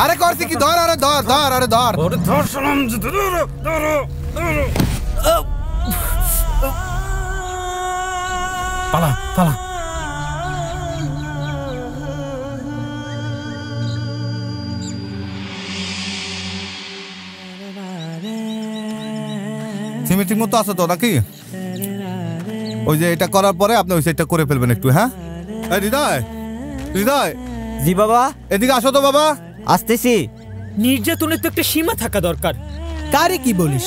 আরে করছি কি ধর আরে ধর ধর আরে ধর ধর সালাম ধরো পালা পালা সিমি ঠিক মতো আছে তো নাকি ওই যে এটা করার পরে আপনি ওই সাইডটা করে ফেলবেন একটু হ্যাঁ হৃদয় হৃদয় জি বাবা এদিকে আসো তো বাবা আসতেছি নির্যাতনের তো একটা সীমা থাকা দরকার কারে কি বলিস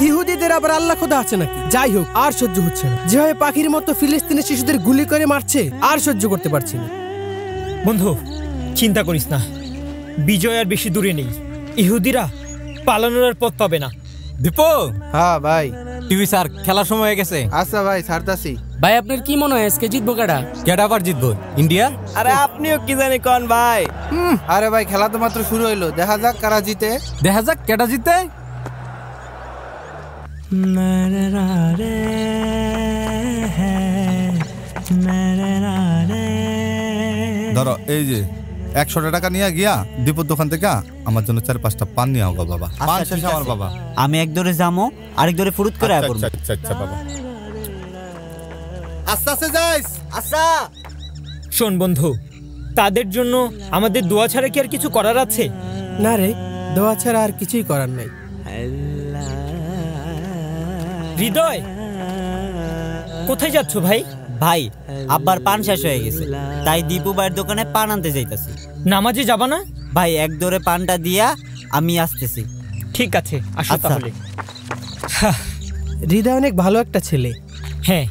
ইহুদিদের আবার আল্লাহ খোদা আছে নাকি যাই হোক আর সহ্য হচ্ছে না যেভাবে পাখির মতো ফিলিস্তিনের শিশুদের গুলি করে মারছে আর সহ্য করতে পারছি না বন্ধু চিন্তা করিস না বিজয় আর বেশি দূরে নেই ইহুদিরা পালানোর আর পথ পাবে না দীপু হ্যাঁ ভাই টিভি স্যার খেলার সময় হয়ে গেছে আচ্ছা ভাই ছাড়তাছি ভাই আপনার কি মনে হয় আজকে জিতবো কেডা কেডা আবার জিতবো ইন্ডিয়া আরে আপনিও কি জানি কোন ভাই আরে ভাই খেলা তো মাত্র শুরু হইলো দেখা যাক কারা জিতে দেখা যাক কেডা জিতে ধরো এই যে 100 টাকা নিয়ে গিয়া দীপুর দোকান থেকে আমার জন্য 4-5টা পান নিয়ে আও বাবা পান শেষ আমার বাবা আমি এক দরে যামো আরেক দরে ফুরুত করে আয়া করব আচ্ছা বাবা আস্তে আস্তে যাইস আচ্ছা শোন বন্ধু তাদের জন্য আমাদের দোয়া ছাড়া কি আর কিছু করার আছে না রে দোয়া ছাড়া আর কিছুই করার নাই হৃদয় কোথায় যাচ্ছ ভাই ভাই আব্বার পান শেষ হয়ে গেছে তাই দীপু ভাইয়ের দোকানে পান আনতে যাইতাছি নামাজে যাবা না ভাই এক দরে পানটা দিয়া আমি আসতেছি ঠিক আছে আসো আচ্ছা। তাহলে হৃদয় অনেক ভালো একটা ছেলে হ্যাঁ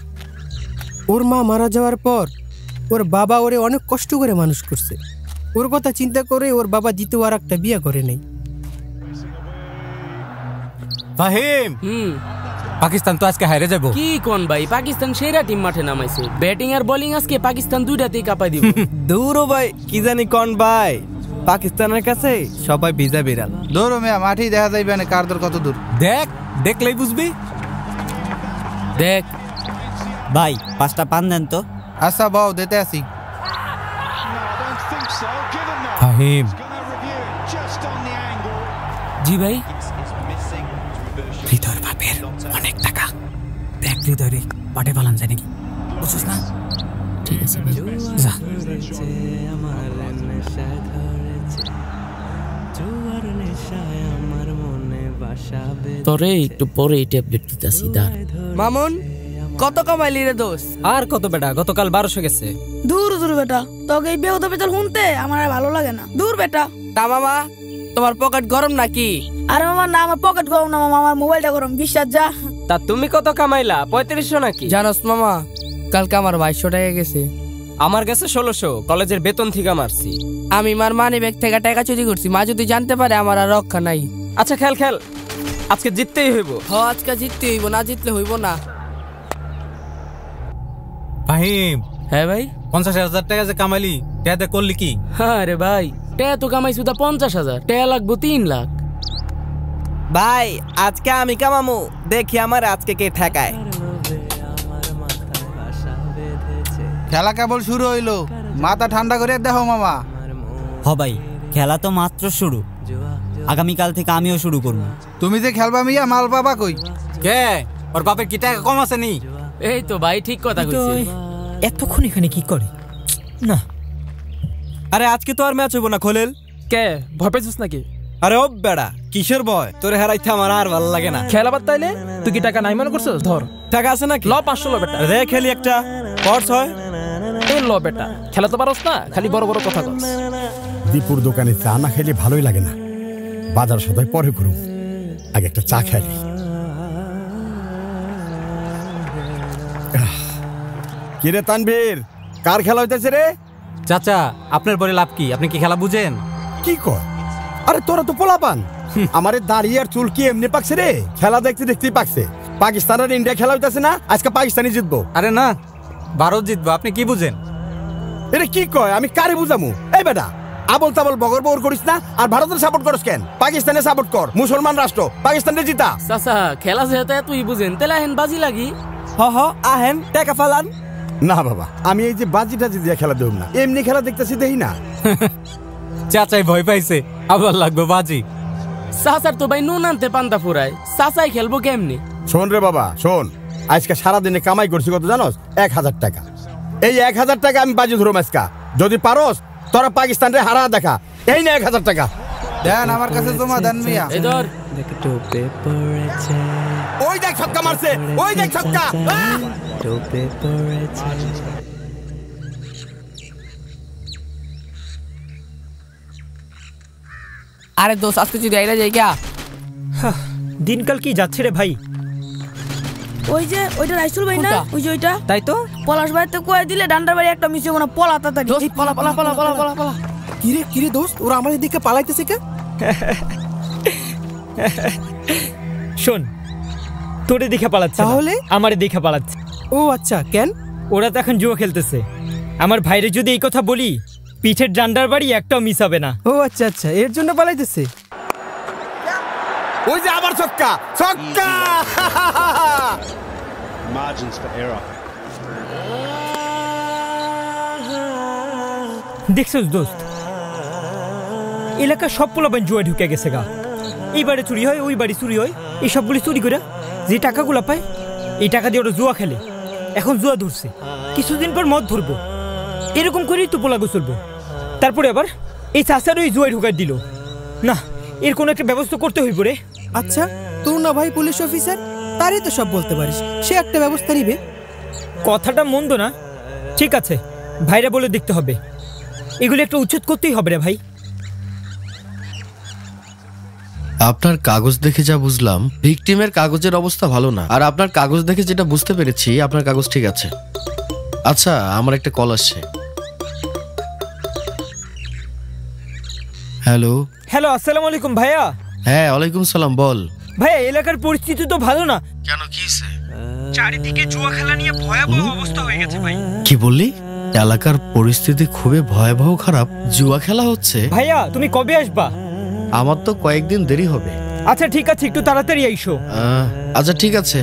ওর মা মারা যাওয়ার পর ওর বাবা ওরে অনেক কষ্ট করে মানুষ করছে ওর কথা চিন্তা করে ওর বাবা দ্বিতীয় আর একটা বিয়ে করে নেই ফাহিম পাকিস্তান তো আজকে হারে যাবো কি কোন ভাই পাকিস্তান সেরা টিম মাঠে নামাইছে ব্যাটিং আর বোলিং আজকে পাকিস্তান দুইটাতেই কাঁপাই দিব দূরও ভাই কি জানি কোন ভাই পাকিস্তানের কাছে সবাই ভিজা বিড়াল দৌড়ো মেয়া মাঠেই দেখা যাইবে না কার দর কত দূর দেখ দেখলেই বুঝবি দেখ ভাই 5টা পান দেন তো আচ্ছা বাও দিতে আসি ফাহিম জি ভাই হৃদয়ের বাপের অনেক টাকা দেখ হৃদয় রে পাটে পালান যায় নাকি বুঝছিস না ঠিক আছে ভাই যা তোরে একটু পরে ট্যাবলেট দিতাছি দাঁড় মামুন কত কামাইলি রে দোষ আর কত বেটা গতকাল 1200 গেছে দূর দূর বেটা তোকে এই বেহুদা বেতাল শুনতে আমার আর ভালো লাগে না দূর বেটা তা মামা তোমার পকেট গরম নাকি আরে মামা না আমার পকেট গরম না মামা আমার মোবাইলটা গরম বিশ্বাস যা তা তুমি কত কামাইলা 3500 নাকি জানোস মামা কালকে আমার 2200 টাকা গেছে আমার কাছে 1600 কলেজের বেতন থেকে মারছি আমি মার মানি ব্যাগ থেকে টাকা চুরি করছি মা যদি জানতে পারে আমার আর রক্ষা নাই আচ্ছা খেল আজকে জিততেই হইব হ আজকে জিততে হইব না জিতলে হইব না ফাহিম হ্যাঁ ভাই 50,000 টাকা যে কামাইলি টাকা করলি কি হ্যাঁ রে ভাই টাকা তো কামাইছি তা 50,000 টাকা লাগবো 3 লাখ ভাই আজকে আমি কামামু দেখি আমার আজকে কে ঠেকায় খেলা কেবল শুরু হইলো মাথা ঠান্ডা করে দেখো মামা হ ভাই খেলা তো মাত্র শুরু আগামীকাল থেকে আমিও শুরু করব তুমি যে খেলবা মিয়া মাল পাবা কই কে ওর বাপের কি টাকা কম আছে নি এই তো ভাই ঠিক কথা কইছে এতক্ষণ এখানে কি করে না আরে আজকে তো আর ম্যাচ হইব না খোলেল কে ভয় পেছিস নাকি আরে ও বেড়া কিসের ভয় তোরে হারাইতে আমার আর ভালো লাগে না খেলা বাদ তাইলে তুই কি টাকা নাই মনে করছিস ধর টাকা আছে নাকি ল 500 ল বেটা রে খেলি একটা পড়ছ হয় এই ল বেটা খেলা তো পারস না খালি বড় বড় কথা কস দীপুর দোকানে চা না খেলে ভালোই লাগে না বাজার সদাই পরে করুন আগে একটা চা খাই কিরে তানভীর কার খেলা হইতেছে রে চাচা আপনার পরে লাভ কি আপনি কি খেলা বুঝেন কি কয় আরে তোরা তো পোলাপান আমারে দাঁড়িয়ে আর চুল কি এমনি পাকছে রে খেলা দেখতে দেখতেই পাকছে পাকিস্তান আর ইন্ডিয়া খেলা হইতেছে না আজকে পাকিস্তানি জিতবো আরে না ভারত জিতবো আপনি কি বুঝেন এটা কি কয় আমি কারে বুঝামু এই বেটা আবল তাবল বগর বগর করিস না। আর ভারতের সাপোর্ট করিস কেন? পাকিস্তানে সাপোর্ট কর, মুসলমান রাষ্ট্র, পাকিস্তানে জিতা। চাচা খেলা যেহেতু তুই বুঝেন তাহলে আহেন বাজি লাগি। হ হ আহেন টাকা ফালান। না বাবা, আমি এই যে বাজি টাজি দিয়ে খেলা দেব না, এমনি খেলা দেখতেছি দেখি না। চাচাই ভয় পাইছে, আবার লাগবে বাজি। চাচার তো ভাই নুন আনতে পান্তা ফুরায়, চাচাই খেলবো কেমনি? শোন রে বাবা শোন, আজকে সারাদিনে কামাই করছি কত জানোস? 1000 টাকা। এই 1000 টাকা আমি বাজি ধরো আজকা। যদি পারোস তোরা পাকিস্তান রে হারা দেখা। এই না 1000 টাকা দেন আমার কাছে জমা দেন মিয়া। এই ধর। ওই দেখ ছক্কা মারছে, ওই দেখ ছক্কা। আরে দোস্ত আজকে যদি আইরা যাই ক্যা? দিনকাল কি যাচ্ছে রে ভাই? ওই যে ওইটা রাইসুল ভাই না? ওই যে ওইটা। তাই তো পলাশ ভাই তো কয়ে দিলে ডান্ডার বাড়ি একটা মিশে মনে পলা তাড়াতাড়ি। এই পলা পলা পলা পলা পলা পলা। কিরে দোস্ত, ওরা আমাদের দিকে পালাইতেছে কে? শোন, তোরে দেখে পালাচ্ছে, তাহলে আমারে দেখে পালাচ্ছে। ও আচ্ছা, কেন? ওরা তো এখন জুয়া খেলতেছে। আমার ভাইরে যদি এই কথা বলি, পিঠের ডান্ডার বাড়ি একটাও মিস হবে না। ও আচ্ছা আচ্ছা, এর জন্য পালাইতেছে। ওই যে আবার ছক্কা, ছক্কা। Margins for error. দেখছিস দোস্ত, এলাকার সব পোলাপান জুয়া ঢুকে গেছে গা। এই বাড়ি চুরি হয়, ওই বাড়ি চুরি হয়, এই সবগুলি চুরি করে যে টাকাগুলো পায়, এই টাকা দিয়ে ওরা জুয়া খেলে। এখন জুয়া ধরছে, কিছুদিন পর মদ ধরবো, এরকম করেই তো পোলাগো চলবো। তারপরে আবার এই চাষার ওই জুয়ায় ঢুকাই দিল। না, এর কোনো একটা ব্যবস্থা করতে হইব রে। আচ্ছা, তোর না ভাই পুলিশ অফিসার, তারই তো সব বলতে পারিস, সে একটা ব্যবস্থা নিবে। কথাটা মন্দ না, ঠিক আছে, ভাইরা বলে দেখতে হবে। এগুলো একটা উচ্ছেদ করতেই হবে রে ভাই। আপনার কাগজ দেখে যা বুঝলাম, ভিকটিমের কাগজের অবস্থা ভালো না। আর আপনার কাগজ দেখে যেটা বুঝতে পেরেছি, আপনার কাগজ ঠিক আছে। আচ্ছা, আমার একটা কল আসছে। হ্যালো হ্যালো, আসসালামু আলাইকুম ভাইয়া। হ্যাঁ, ওয়ালাইকুম সালাম, বল। ভাইয়া, এলাকার পরিস্থিতি তো ভালো না। কেন, কি হয়েছে? চারিদিকে জুয়া খেলা নিয়ে ভয়াবহ অবস্থা হয়ে গেছে ভাই। কি বললি? এলাকার পরিস্থিতি খুবই ভয়াবহ খারাপ, জুয়া খেলা হচ্ছে? ভাইয়া, তুমি কবে আসবা? আমার তো কয়েকদিন দেরি হবে। আচ্ছা ঠিক আছে, একটু তাড়াতাড়ি আইসো। আচ্ছা ঠিক আছে।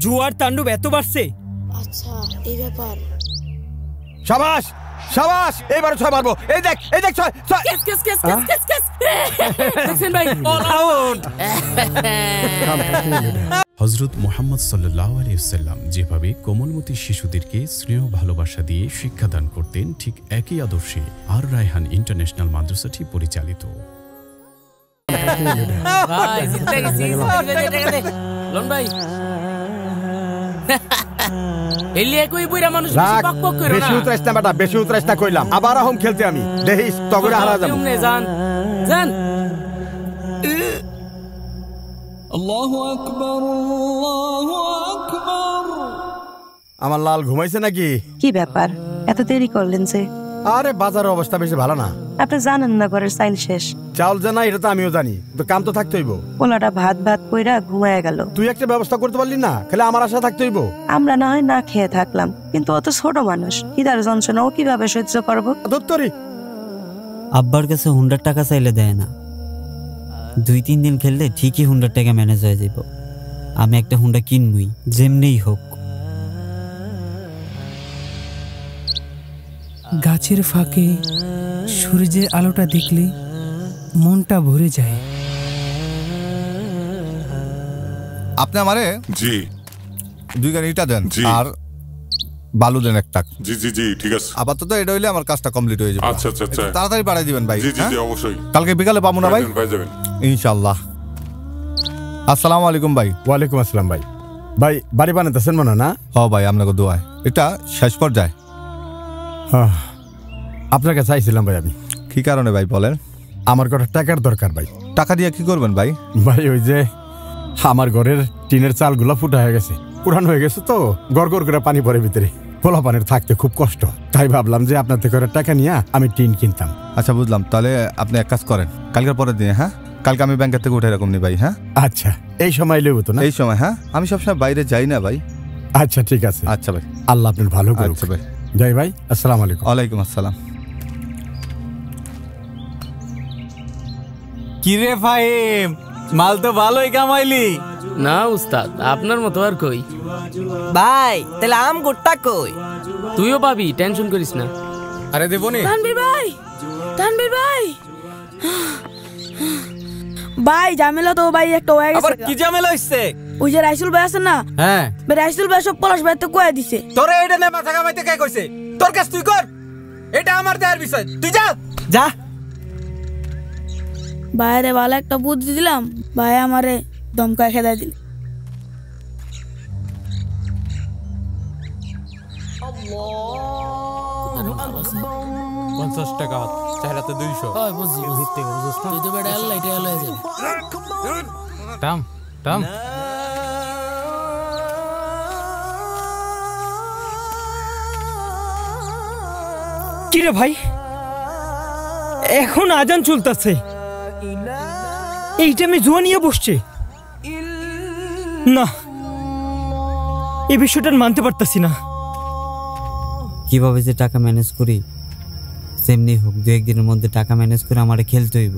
জুয়ার তাণ্ডব এত বাড়ছে। আচ্ছা, এই ব্যাপার। শাবাশ শাবাশ, এইবারে 6 মারবো। এই দেখ 6 case case case case case case. দেখছেন ভাই, অল আউট। হযরত মুহাম্মদ সাল্লাল্লাহু আলাইহি ওয়াসাল্লাম যেভাবে কোমলমতি শিশুদেরকে স্নেহ ভালোবাসা দিয়ে শিক্ষাদান করতেন, ঠিক একই আদর্শে আর রায়হান ইন্টারন্যাশনাল মাদ্রাসাটি পরিচালিত। ভাই জিতে গেছি, লন ভাই। এলিয়ে কই বুইরা মানুষ বেশি বকবক কইরো না। বেশি উতরাইস না বেটা, বেশি উতরাইস না কইলাম। আবার আহম খেলতে আমি দেখিস তগরে হারা যাবো। তুমি জান জান। আল্লাহু আকবার, আল্লাহু আকবার। আমার লাল ঘুমাইছে নাকি? কি ব্যাপার, এত দেরি করলেন যে? আরে বাজারের অবস্থা বেশি ভালো না। আপনি জানেন না ঘরের চাইল শেষ। চাউল জানা, এটা তো আমিও জানি, তো কাম তো থাকতে হইব। পোলাটা ভাত ভাত কইরা ঘুমায় গেল। তুই একটা ব্যবস্থা করতে পারলি না? খালি আমার আশা থাকতে হইব। আমরা না হয় না খেয়ে থাকলাম, কিন্তু অত ছোট মানুষ, খিদার যন্ত্রণা ও কিভাবে সহ্য করবো? দত্তরি আব্বার কাছে 100 টাকা চাইলে দেয় না। 2-3 দিন খেললে ঠিকই 100 টাকা ম্যানেজ হয়ে যাব। আমি একটা হুন্ডা কিনবই, যেমনিই হোক। গাছের ফাঁকে সূর্যের আলোটা দেখলে মনটা ভরে যায়। আপনি আমারে জি 2 গাড়ি ইটা দেন জি। আর বালু দেন একটা। জি জি জি ঠিক আছে। আপাতত এটা হইলে আমার কাজটা কমপ্লিট হয়ে যাবে। আচ্ছা আচ্ছা আচ্ছা, একটু তাড়াতাড়ি পাঠিয়ে দিবেন ভাই। জি জি হ্যাঁ? জি অবশ্যই। কালকে বিকালে পাবো না ভাই? পাই যাবেন ইনশাআল্লাহ। আসসালামু আলাইকুম ভাই। ওয়ালাইকুম আসসালাম ভাই। ভাই বাড়ি বানাইতেছেন মনে না? হ্যাঁ ভাই, আপনাকে দোয়ায়। এটা শেষ পর্যায়ে। আপনাকে চাইছিলাম ভাই আমি। কি কারণে ভাই বলেন? আমার কটা টাকার দরকার ভাই। টাকা দিয়ে কি করবেন ভাই? ভাই ওই যে আমার ঘরের টিনের চালগুলো ফুটা হয়ে গেছে, পুরান হয়ে গেছে তো, গড় গড় করে পানি পড়ে ভিতরে, পোলা পানির থাকতে খুব কষ্ট। তাই ভাবলাম যে আপনার থেকে টাকা নিয়ে আমি টিন কিনতাম। আচ্ছা বুঝলাম, তাহলে আপনি এক কাজ করেন, কালকের পরের দিনে। হ্যাঁ, কালকে আমি ব্যাংকের থেকে উঠে এরকম নি ভাই। হ্যাঁ আচ্ছা, এই সময় লেবো তো না? এই সময়। হ্যাঁ, আমি সবসময় বাইরে যাই না ভাই। আচ্ছা ঠিক আছে। আচ্ছা ভাই, আল্লাহ আপনার ভালো করুক। আচ্ছা ভাই, যাই ভাই, আসসালামু আলাইকুম। ওয়ালাইকুম আসসালাম। কিরে ফাহিম, মাল তো ভালোই কামাইলি। না উস্তাদ, আপনার মতো আর কই। ভাই তাহলে আম গোট্টা কই? তুইও পাবি, টেনশন করিস না। আরে দেবো নে। তানভীর ভাই, তানভীর ভাই, ভাই ঝামেলা তো ভাই একটা হয়ে গেছে। আবার কি ঝামেলা হইছে? ওই যে রাইসুল ভাই আছে না, হ্যাঁ রাইসুল ভাই সব পলাশ ভাই তো কয়ে দিছে। তোরে এটা নে মাথা কামাইতে কে কইছে? তোর কাজ তুই কর, এটা আমার দেয়ার বিষয়। তুই যা যা। বাইরে ভালো একটা বুদ্ধি দিলাম, ভাই আমারে দমকা খেদাই দিল। 50 টাকা চাইরাতে 200। ওই বুঝছি, তুই তো বেটা আল্লাহ এটা হয়ে যাবে। টাম টাম। কিরে ভাই, এখন আজান চলতেছে, এই টাইমে জুয়া নিয়ে বসছে? না, এই বিষয়টা মানতে পারতাছি না। কিভাবে যে টাকা ম্যানেজ করি, সেমনি হোক 2-1 দিনের মধ্যে টাকা ম্যানেজ করে আমারে খেলতে হইব।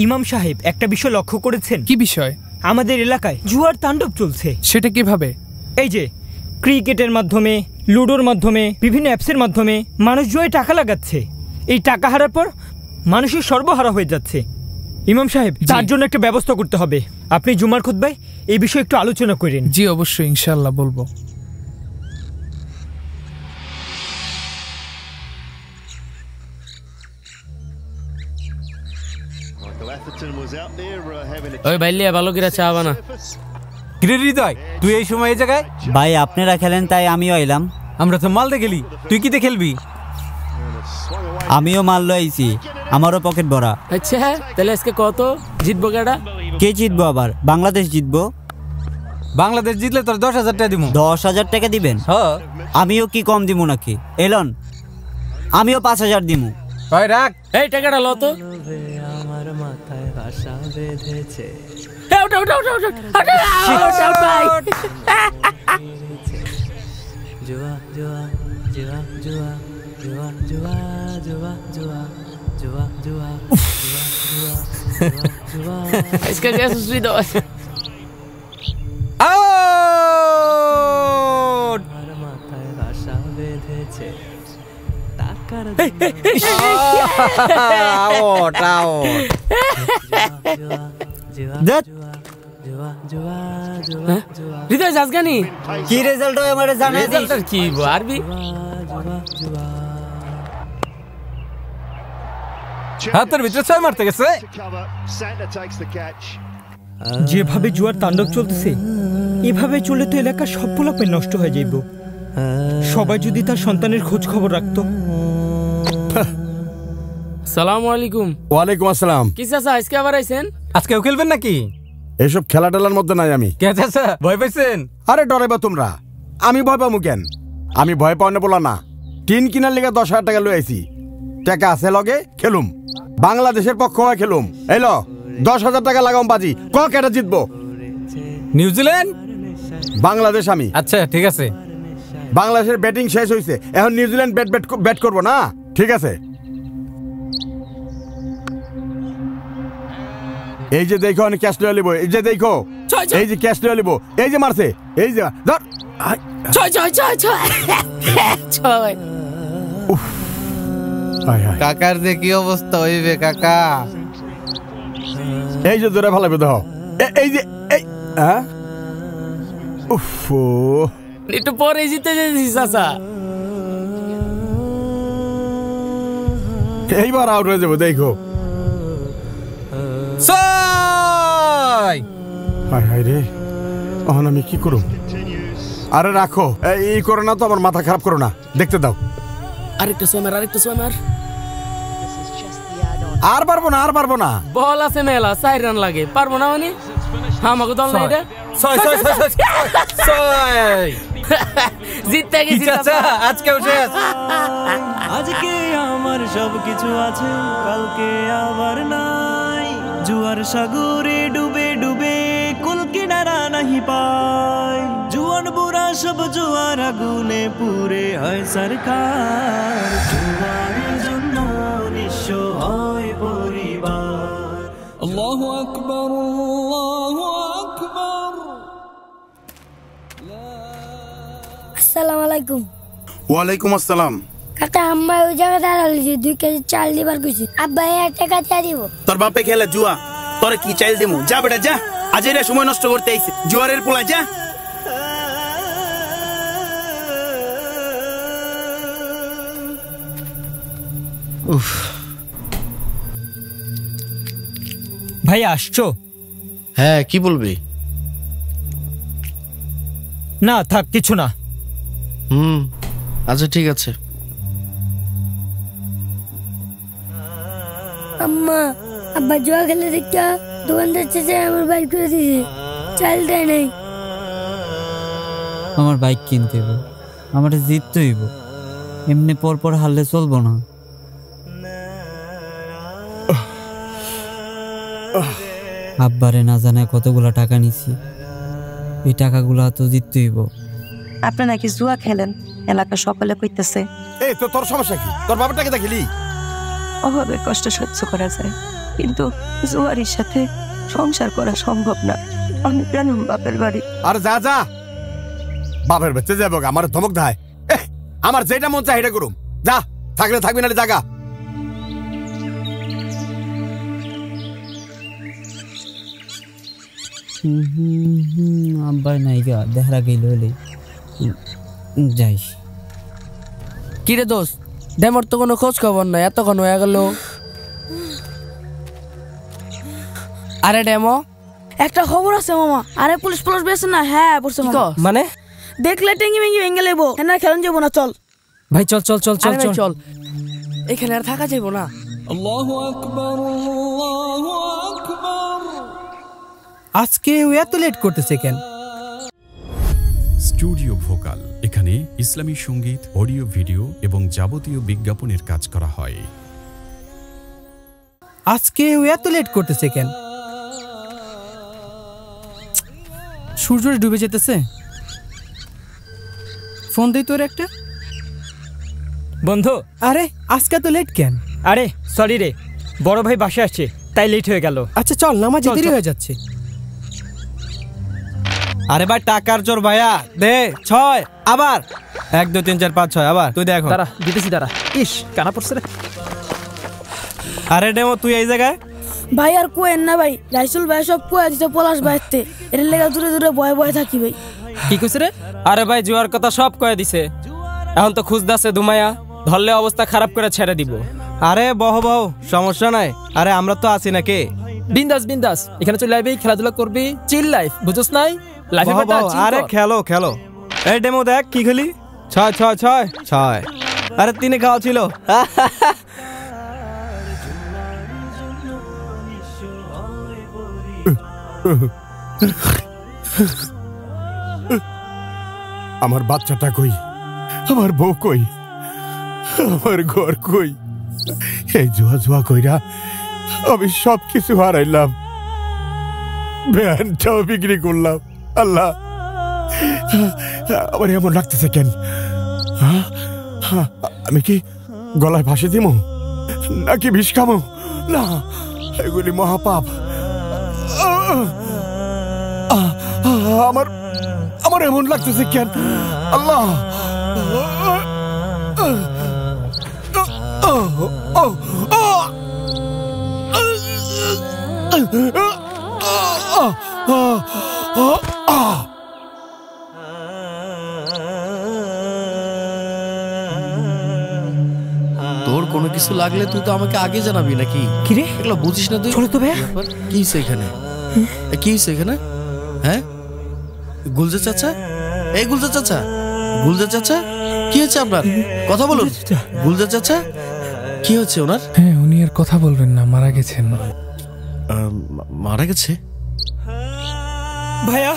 ইমাম সাহেব, একটা বিষয় লক্ষ্য করেছেন? কি বিষয়? আমাদের এলাকায় জুয়ার তাণ্ডব চলছে। সেটা কিভাবে? এই যে ক্রিকেটের মাধ্যমে, লুডোর মাধ্যমে, বিভিন্ন অ্যাপসের মাধ্যমে মানুষ জুয়ায় টাকা লাগাচ্ছে। এই টাকা হারার পর মানুষের সর্বহারা হয়ে যাচ্ছে। ইমাম সাহেব, তার জন্য একটা ব্যবস্থা করতে হবে। আপনি জুমার খুতবায় এই বিষয়ে একটু আলোচনা করেন। জি অবশ্যই, ইনশাআল্লাহ বলবো। ওই ভাইলিয়া ভালো করে চা বানা। কিরে হৃদয়, তুই এই সময় এই জায়গায়? ভাই আপনারা খেলেন তাই আমিও এলাম। আমরা তো মাল দেখলি, তুই কি খেলবি? আমিও মাল লইছি, আমারও পকেট ভরা। আচ্ছা তাহলে আজকে কত জিতবো? কেডা কে জিতবো? আবার বাংলাদেশ জিতবো। বাংলাদেশ জিতলে তোর 10,000 টাকা দিব। 10,000 টাকা দিবেন? হ্যাঁ। আমিও কি কম দিব নাকি? এলন, আমিও 5,000 দিমু। ওই রাখ, এই টাকাটা ল তো। আমার মাথায় ভাষা বেঁধেছে। ওটা ওটা ওটা ওটা ভাই। জুয়া জুয়া জুয়া জুয়া জুয়া জুয়া জুয়া জুয়া জুয়া জুয়া জুয়া জুয়া। আজকে গেছে সুই দাও। আউট! আমার মাথায় ভাষা বেঁধেছে। টাকার আউট আউট। হৃদয় যাস গানি? কি রেজাল্ট হয় আমারে জানাই দিস। রেজাল্ট কি আরবি? হাতের ভিতরে 6 মারতে গেছে। যেভাবে জুয়ার তাণ্ডব চলতেছে, এভাবে চলে তো এলাকার সব পোলাপান নষ্ট হয়ে যাইব। সবাই যদি তার সন্তানের খোঁজ খবর রাখতো। সালামু আলাইকুম। ওয়ালাইকুম আসসালাম। কি চাচা আজকে আবার আইছেন? আজকেও খেলবেন নাকি? এইসব খেলা টেলার মধ্যে নাই আমি। কে চাচা ভয় পাইছেন? আরে ডরাইবা তোমরা, আমি ভয় পাবো কেন? আমি ভয় পাওয়া বলা না, টিন কিনার লেগে 10,000 টাকা লই আইছি। টাকা আছে লগে, খেলুম। বাংলাদেশের পক্ষ হয়ে খেলুম। এলো 10,000 টাকা লাগাম বাজি, ক কেটা জিতবো? নিউজিল্যান্ড বাংলাদেশ। আমি আচ্ছা ঠিক আছে। বাংলাদেশের ব্যাটিং শেষ হয়েছে, এখন নিউজিল্যান্ড ব্যাট করবো না। ঠিক আছে, এই যে দেখো আমি ক্যাশ লয়ে লিব। এই যে দেখো, এই যে ক্যাশ লয়ে লিব। এই যে মারছে, এই যে ধর। ছয় ছয় ছয় ছয় ছয়। কাকার যে কি অবস্থা হইবে কাকা। এই যে ধরে ভালো দেখো, এই যে এই উফ, একটু পরে জিতে যাচ্ছি চাচা। এইবার আউট হয়ে যাবো দেখো। হায় হায় রে, এখন আমি কি করব? আরে রাখো, এই করো না তো, আমার মাথা খারাপ করো না, দেখতে দাও। আরেকটা সোয়ামার, আরেকটা সোয়ামার। আর পারবো না, আর পারবো না। বল আছে মেলা, 4 রান লাগে। পারবো না মানে? আমাকে দল না এটা। জিততে গেছি চাচা, আজকেও শেষ। আজকে আমার সবকিছু আছে, কালকে আবার নাই। জুয়ার সাগরে ডুবে ডুবে কুল কিনারা নাহি পায় জুয়ান বুড়া সব জুয়ার আগুনে পুরে হয় সরকার জুয়ারের জন্য নিঃস্ব হয় পরিবার আল্লাহু আকবার আল্লাহু আকবার আসসালামু আলাইকুম। ওয়ালাইকুম আসসালাম। কাকা আম্মা ওই জায়গায় দাঁড়ালি যে 2 কেজি চাল দিবার কইছি আব্বা 1 টাকা দিয়ে দিব। তোর বাপে খেলে জুয়া তোরে কি চাইল দিমু যা বেটা যা আজ এরা সময় নষ্ট করতে আইছে জুয়ারের পোলা যা উফ ভাই আসছো? হ্যাঁ কি বলবি? না থাক কিছু না। আচ্ছা ঠিক আছে। আম্মা আব্বা জুয়া খেলে দেখা দোকানদার চেঁচে আমার বাইক করে দিয়েছে চাল দেয় নাই। আমার বাইক কিনতে হইব, আমার জিততে হইব, এমনি পর হারলে চলবো না। আব্বারে না জানায় কতগুলা টাকা নিছি, এই টাকাগুলা তো জিততে হইব। আপনি নাকি জুয়া খেলেন, এলাকা সকলে কইতেছে। এই তো তোর সমস্যা কি? তোর বাবার টাকা দেখলি? অভাবে কষ্ট সহ্য করা যায়, কিন্তু জুয়ারির সাথে সংসার করা সম্ভব না। আমি কেন বাপের বাড়ি? আর যা যা বাপের বাড়িতে যাবো, আমার ধমক দেয়। আমার যেটা মন চায় সেটা করুম, যা থাকলে থাকবি না জায়গা। আব্বার নাইগা দেহরা গেল যাইস। কিরে দোস্ত ডেমর তো কোনো খোঁজ খবর নাই, এতক্ষণ হয়ে গেল। আরে ডেমো একটা খবর আছে মামা। আরে পুলিশ বেছে না? হ্যাঁ পড়ছে মামা। মানে দেখলে টেঙ্গি মেঙ্গি ভেঙে লেবো, এনা খেলন যাবো না। চল ভাই চল চল চল চল চল, এখানে আর থাকা যাইবো না। আল্লাহু আকবার আল্লাহু আকবার। আজকে ও এত লেট করতেছে কেন? স্টুডিও ভোকাল, এখানে ইসলামী সঙ্গীত, অডিও ভিডিও এবং যাবতীয় বিজ্ঞাপনের কাজ করা হয়। আজকে ও এত লেট করতেছে কেন? সূর্য ডুবে যেতেছে। ফোন দেই তোর একটা। বন্ধু আরে আজকে তো লেট কেন? আরে সরি রে, বড় ভাই বাসে আসছে তাই লেট হয়ে গেল। আচ্ছা চল, নামাজ দেরি হয়ে যাচ্ছে। আরে ভাই টাকার জোর ভাইয়া দে 6 আবার 1 2 3 4 5 6 আবার তুই দেখো। দাঁড়া দিতেছি দাঁড়া। ইস কানা পড়ছে রে। আরে ডেমো তুই এই জায়গায়? ভাই আর কোয়েন না ভাই, রাইসুল ভাই সব কোয়া দিতে পলাশ বাইতে, এর লেগে দূরে দূরে ভয় ভয় থাকি ভাই। কি কইছ রে? আরে ভাই জুয়ার কথা সব কয়ে দিছে, এখন তো খুঁজদাছে দুমায়া, ধরলে অবস্থা খারাপ করে ছেড়ে দিব। আরে বহ সমস্যা নাই, আরে আমরা তো আছি নাকি। বিন্দাস বিন্দাস, এখানে চলে আইবি, খেলাধুলা করবি, চিল লাইফ, বুঝছস নাই? লাইফে বেটা চিল। আরে খেলো। এই ডেমো দেখ কি খেলি। 6 6 6 6। আরে 3 খাওয়া ছিল। আমার বাচ্চাটা কই? আমার বউ কই? আমার ঘর কই? এই জুয়া কইরা আমি সব কিছু হারাইলাম, ভ্যানটাও বিক্রি করলাম। আল্লাহ, আমার এমন লাগতেছে কেন? আমি কি গলায় ফাঁসি দিব নাকি বিষ খামো? না, এগুলি মহাপাপ। আমার এমন লাগতেছে কেন? আল্লাহ, তোর কোনো কিছু লাগলে তুই তো আমাকে আগে জানাবি নাকি? কি রে এগুলো বুঝিস না তুই? চলো তো ভাই। কি হইছে এখানে? কি হইছে এখানে? হ্যাঁ গুলজা চাচা, এই গুলজা চাচা, গুলজা চাচা কি হয়েছে আপনার? কথা বলুন। গুলজা চাচা কি হচ্ছে ওনার? হ্যাঁ উনি আর কথা বলবেন না, মারা গেছেন। মারা গেছে ভাইয়া?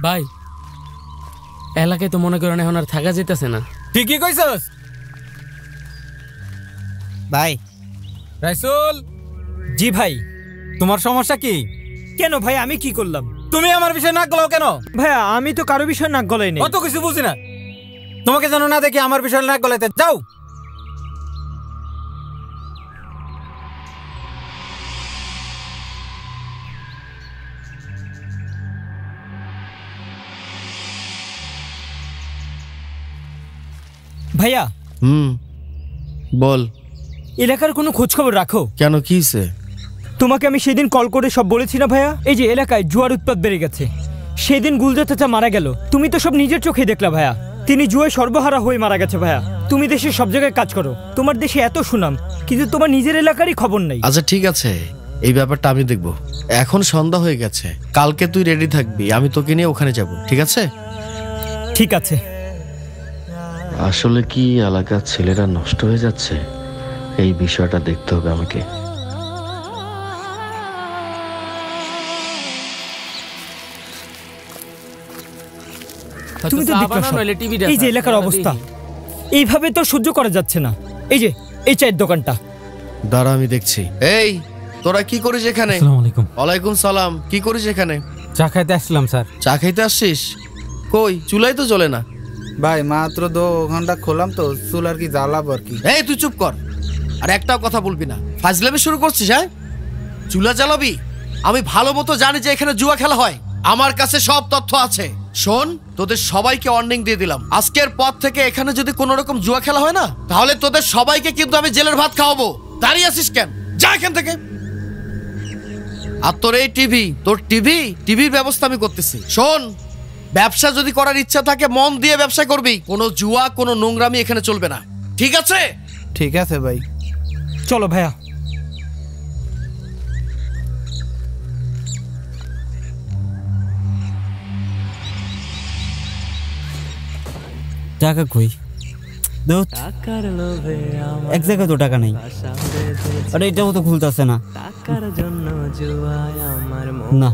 ভাই এলাকায় তো মনে করেন এখন আর থাকা যেতেছে না। ঠিকই কইছস ভাই। রাইসুল। জি ভাই। তোমার সমস্যা কি? কেন ভাই আমি কি করলাম? তুমি আমার বিষয়ে নাক গলাও কেন? ভাইয়া আমি তো কারো বিষয়ে নাক গলাই নেই। অত কিছু বুঝি না। তোমাকে যেন না দেখি আমার বিষয়ে নাক গলাইতে যাও। ভাইয়া। বল। এলাকার কোনো খোঁজ খবর রাখো? কেন, কি হইছে? তোমাকে আমি সেদিন কল করে সব বলেছি না ভাইয়া, এই যে এলাকায় জুয়ার উৎপাত বেড়ে গেছে। সেদিন গুলজার চাচা মারা গেল, তুমি তো সব নিজের চোখে দেখলা ভাইয়া। তিনি জুয়ায় সর্বহারা হয়ে মারা গেছে ভাইয়া। তুমি দেশের সব জায়গায় কাজ করো, তোমার দেশে এত সুনাম, কিন্তু তোমার নিজের এলাকারই খবর নাই। আচ্ছা ঠিক আছে, এই ব্যাপারটা আমি দেখব। এখন সন্ধ্যা হয়ে গেছে, কালকে তুই রেডি থাকবি, আমি তোকে নিয়ে ওখানে যাব, ঠিক আছে? ঠিক আছে। আসলে কি এলাকার ছেলেরা নষ্ট হয়ে যাচ্ছে, এই বিষয়টা দেখতে হবে আমাকে। তুমি তো দেখছো এই যে এলাকার অবস্থা, এইভাবে তো সহ্য করা যাচ্ছে না। এই যে এই চায়ের দোকানটা। দাঁড়া আমি দেখছি। এই তোরা কি করিস এখানে? আসসালামু আলাইকুম। ওয়ালাইকুম সালাম। কি করিস এখানে? চা খাইতে আসলাম স্যার। চা খাইতে আসছিস? কই চুলাই তো জ্বলে না। ভাই মাত্র 2 ঘন্টা খোলাম তো, চুল আর কি জ্বালাবো আর কি। এই তুই চুপ কর, আর একটাও কথা বলবি না। ফাজলামি শুরু করছিস? হ্যাঁ, চুলা জ্বালাবি? আমি ভালো মতো জানি যে এখানে জুয়া খেলা হয়, আমার কাছে সব তথ্য আছে। শোন, তোদের সবাইকে ওয়ার্নিং দিয়ে দিলাম, আজকের পর থেকে এখানে যদি কোনো রকম জুয়া খেলা হয় না, তাহলে তোদের সবাইকে কিন্তু আমি জেলের ভাত খাওয়াবো। দাঁড়িয়ে আছিস কেন? যা এখান থেকে। আর তোর এই টিভি, তোর টিভির ব্যবস্থা আমি করতেছি। শোন, ব্যবসা যদি করার ইচ্ছা থাকে মন দিয়ে ব্যবসা করবি, কোনো জুয়া কোনো নোংরামি এখানে চলবে না, ঠিক আছে? ঠিক আছে ভাই। চলো ভাইয়া। টাকা কই? এক জায়গায় তো টাকা নেই। আরে এটাও তো খুলতেছে না। না,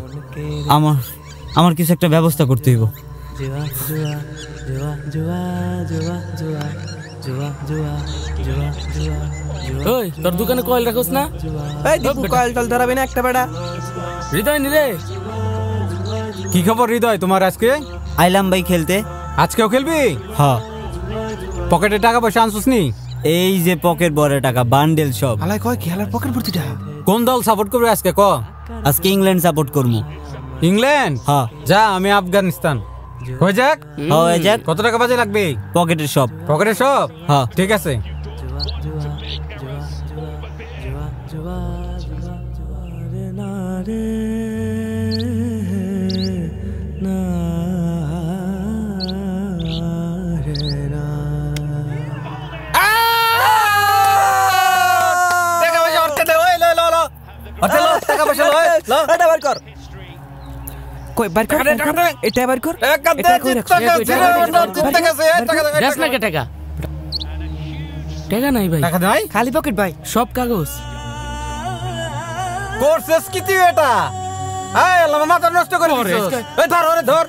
আমার কিছু একটা ব্যবস্থা করতে হইব। ওই তোর দোকানে কয়েল রাখোস না? এই দীপু কয়েল টল ধরাবি না একটা বেটা। হৃদয় নি রে। কি খবর হৃদয় তোমার আজকে? আইলাম ভাই খেলতে। আজকেও খেলবি? হ্যাঁ। পকেটে টাকা পয়সা আনছস নি? এই যে পকেট ভরে টাকা, বান্ডেল সব। আলাই কয় খেলার পকেট ভর্তি টাকা। কোন দল সাপোর্ট করবে আজকে ক? আজকে ইংল্যান্ড সাপোর্ট করবো। ইংল্যান্ড? হ্যাঁ। যা, আমি আফগানিস্তান। হয়ে যাক? হয়ে যাক। কত টাকা বাজে লাগবে? পকেটের সব। পকেটের সব? হ্যাঁ ঠিক আছে। টাকা নাই ভাই। টাকা নাই? খালি পকেট ভাই, সব কাগজ। কোর্সেস কি তুই এটা? এই আল্লাহ মাথা নষ্ট করে দিছিস। এই ধর ওরে ধর।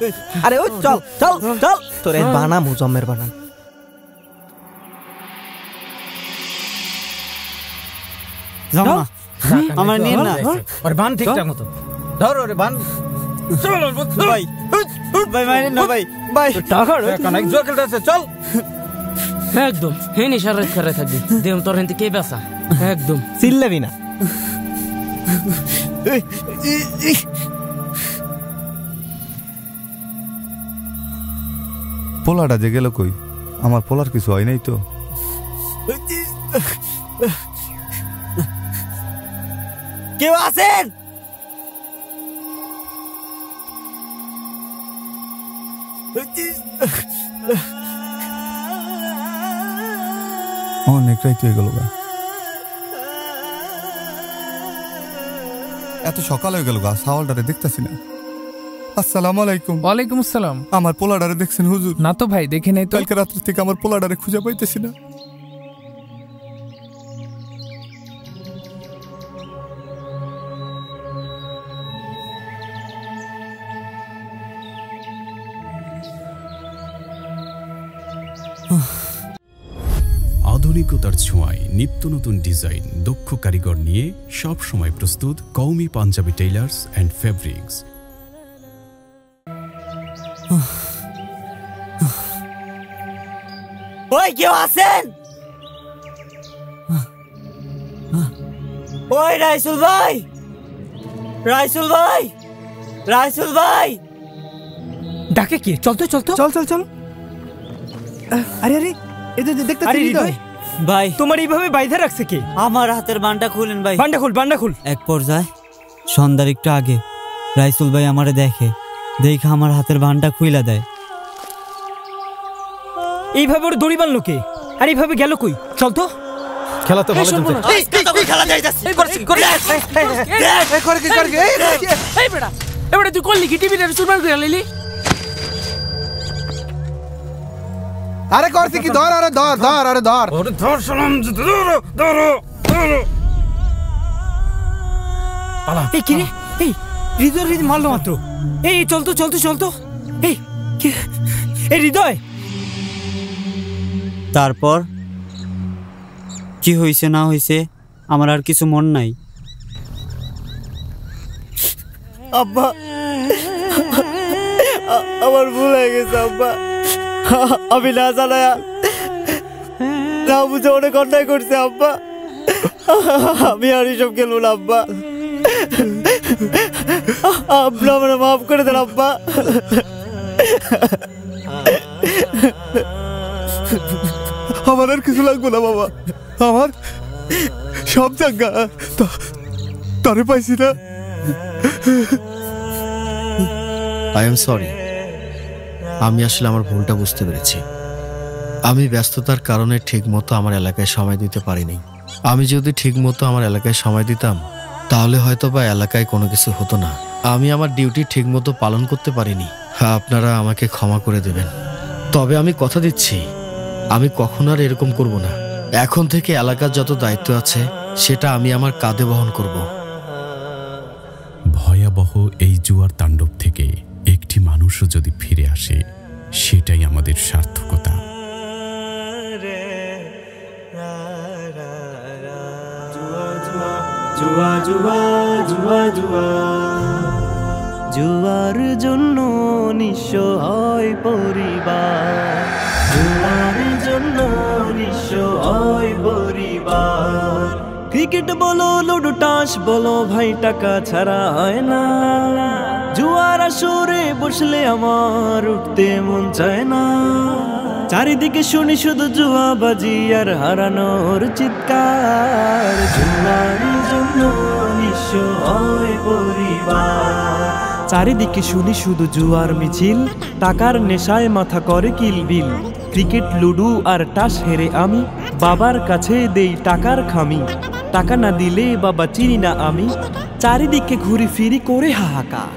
আরে ও চল চল চল, তোরে বানা মুজম্মের বানান। যাও না, আমার নিয়ে না। ওরে বান ঠিকঠাক মতো ধর, ওরে বান। চল ভাই, ভাই মাইরেন না ভাই। ভাই টাকা কানাই জোর খেলতে আছে, চল। একদম হেনি সারাত করে থাকবি, দেম তোর হেনতে কে বাসা। একদম চিল্লাবি না। পোলাটা যে গেল কই? আমার পোলার কিছু হয় নাই তো? কেউ আছেন? অনেক রাইত হয়ে গেল, এত সকাল হয়ে গেল গা, সাওয়ালটারে দেখতেছি না। আসসালামু আলাইকুম। ওয়ালাইকুম আসসালাম। আমার পোলাডারে দেখছেন হুজুর? না তো ভাই, দেখি নাই তো। কালকে রাত্রি থেকে আমার পোলাডারে খুঁজে পাইতেছি না। আধুনিকতার ছোঁয়ায় নিত্য নতুন ডিজাইন, দক্ষ কারিগর নিয়ে সব সময় প্রস্তুত কওমি পাঞ্জাবি টেইলার্স অ্যান্ড ফেব্রিক্স। ওই কেউ আছেন? ওই রাইসুল ভাই, রাইসুল ভাই, রাইসুল ভাই। ডাকে কি? চল তো, চল তো, চল চল চল। আরে আরে এদের দেখতে ভাই, তোমার এইভাবে বাইধা রাখছে কে? আমার হাতের বান্ডা খুলেন ভাই। বান্ডা খুল, বান্ডা খুল। এক পর্যায়ে সন্ধ্যার একটু আগে রাইসুল ভাই আমারে দেখে আমার হাতের বান্ডা খুইলা দেয়। এইভাবে ওর দড়ি বানলো কে? আর এইভাবে গেল কই? চল তো। খেলা তো ভালো চলছে। খেলা যাইতাছে। এই বেটা, এবারে তুই করলি কি? টিভিটা সুরবার করে লাইলি? আরে করছি কি? ধর, আরে ধর ধর, আরে ধর, ওরে ধর সালাম, ধরো ধরো ধরো। পালা। এই কি রে? এই হৃদয় মারলো মাত্র। এই চল তো, চল তো, চল তো। এই কি? এই হৃদয়, তারপর কি হইছে না হইছে আমার আর কিছু মন নাই। আব্বা, আমার ভুল হয়ে গেছে আব্বা। আমি না জানায়া না বুঝে অনেক অন্যায় করছে আব্বা। আমি আর এসব খেলবো না আব্বা। আপনি আমার মাফ করে দেন আব্বা। আমার আর কিছু লাগবে না বাবা, আমার সব জায়গা তারে পাইছি না। I am sorry. আমি আসলে আমার ভুলটা বুঝতে পেরেছি। আমি ব্যস্ততার কারণে ঠিক মতো আমার এলাকায় সময় দিতে পারিনি। আমি যদি ঠিক মতো আমার এলাকায় সময় দিতাম তাহলে হয়তো বা এলাকায় কোনো কিছু হতো না। আমি আমার ডিউটি ঠিক মতো পালন করতে পারিনি। আপনারা আমাকে ক্ষমা করে দেবেন। তবে আমি কথা দিচ্ছি আমি কখনো আর এরকম করব না। এখন থেকে এলাকার যত দায়িত্ব আছে সেটা আমি আমার কাঁধে বহন করব। ভয়াবহ এই জুয়ার তাণ্ডব থেকে একটি মানুষও যদি ফিরে আসে সেটাই আমাদের সার্থকতা। জুয়া জুয়া জুয়া জুয়া, জুয়ার জন্য নিঃস্ব হয় পরিবার। জুয়ার জন্য নিঃস্ব হয় পরিবার। ক্রিকেট বলো লুডো টাস বলো ভাই, টাকা ছাড়া হয় না। জুয়ার আসরে বসলে আমার উঠতে মন চায় না। চারিদিকে শুনি শুধু জুয়া বাজি আর হারানোর চিৎকার। জুয়ার জন্য নিঃস্ব হয় পরিবার। চারিদিকে শুনি শুধু জুয়ার মিছিল, টাকার নেশায় মাথা করে কিলবিল। ক্রিকেট লুডু আর টাস হেরে আমি বাবার কাছে দেই টাকার খামি। টাকা না দিলে বাবা চিনি না আমি, চারিদিকে ঘুরি ফিরি করে হাহাকার।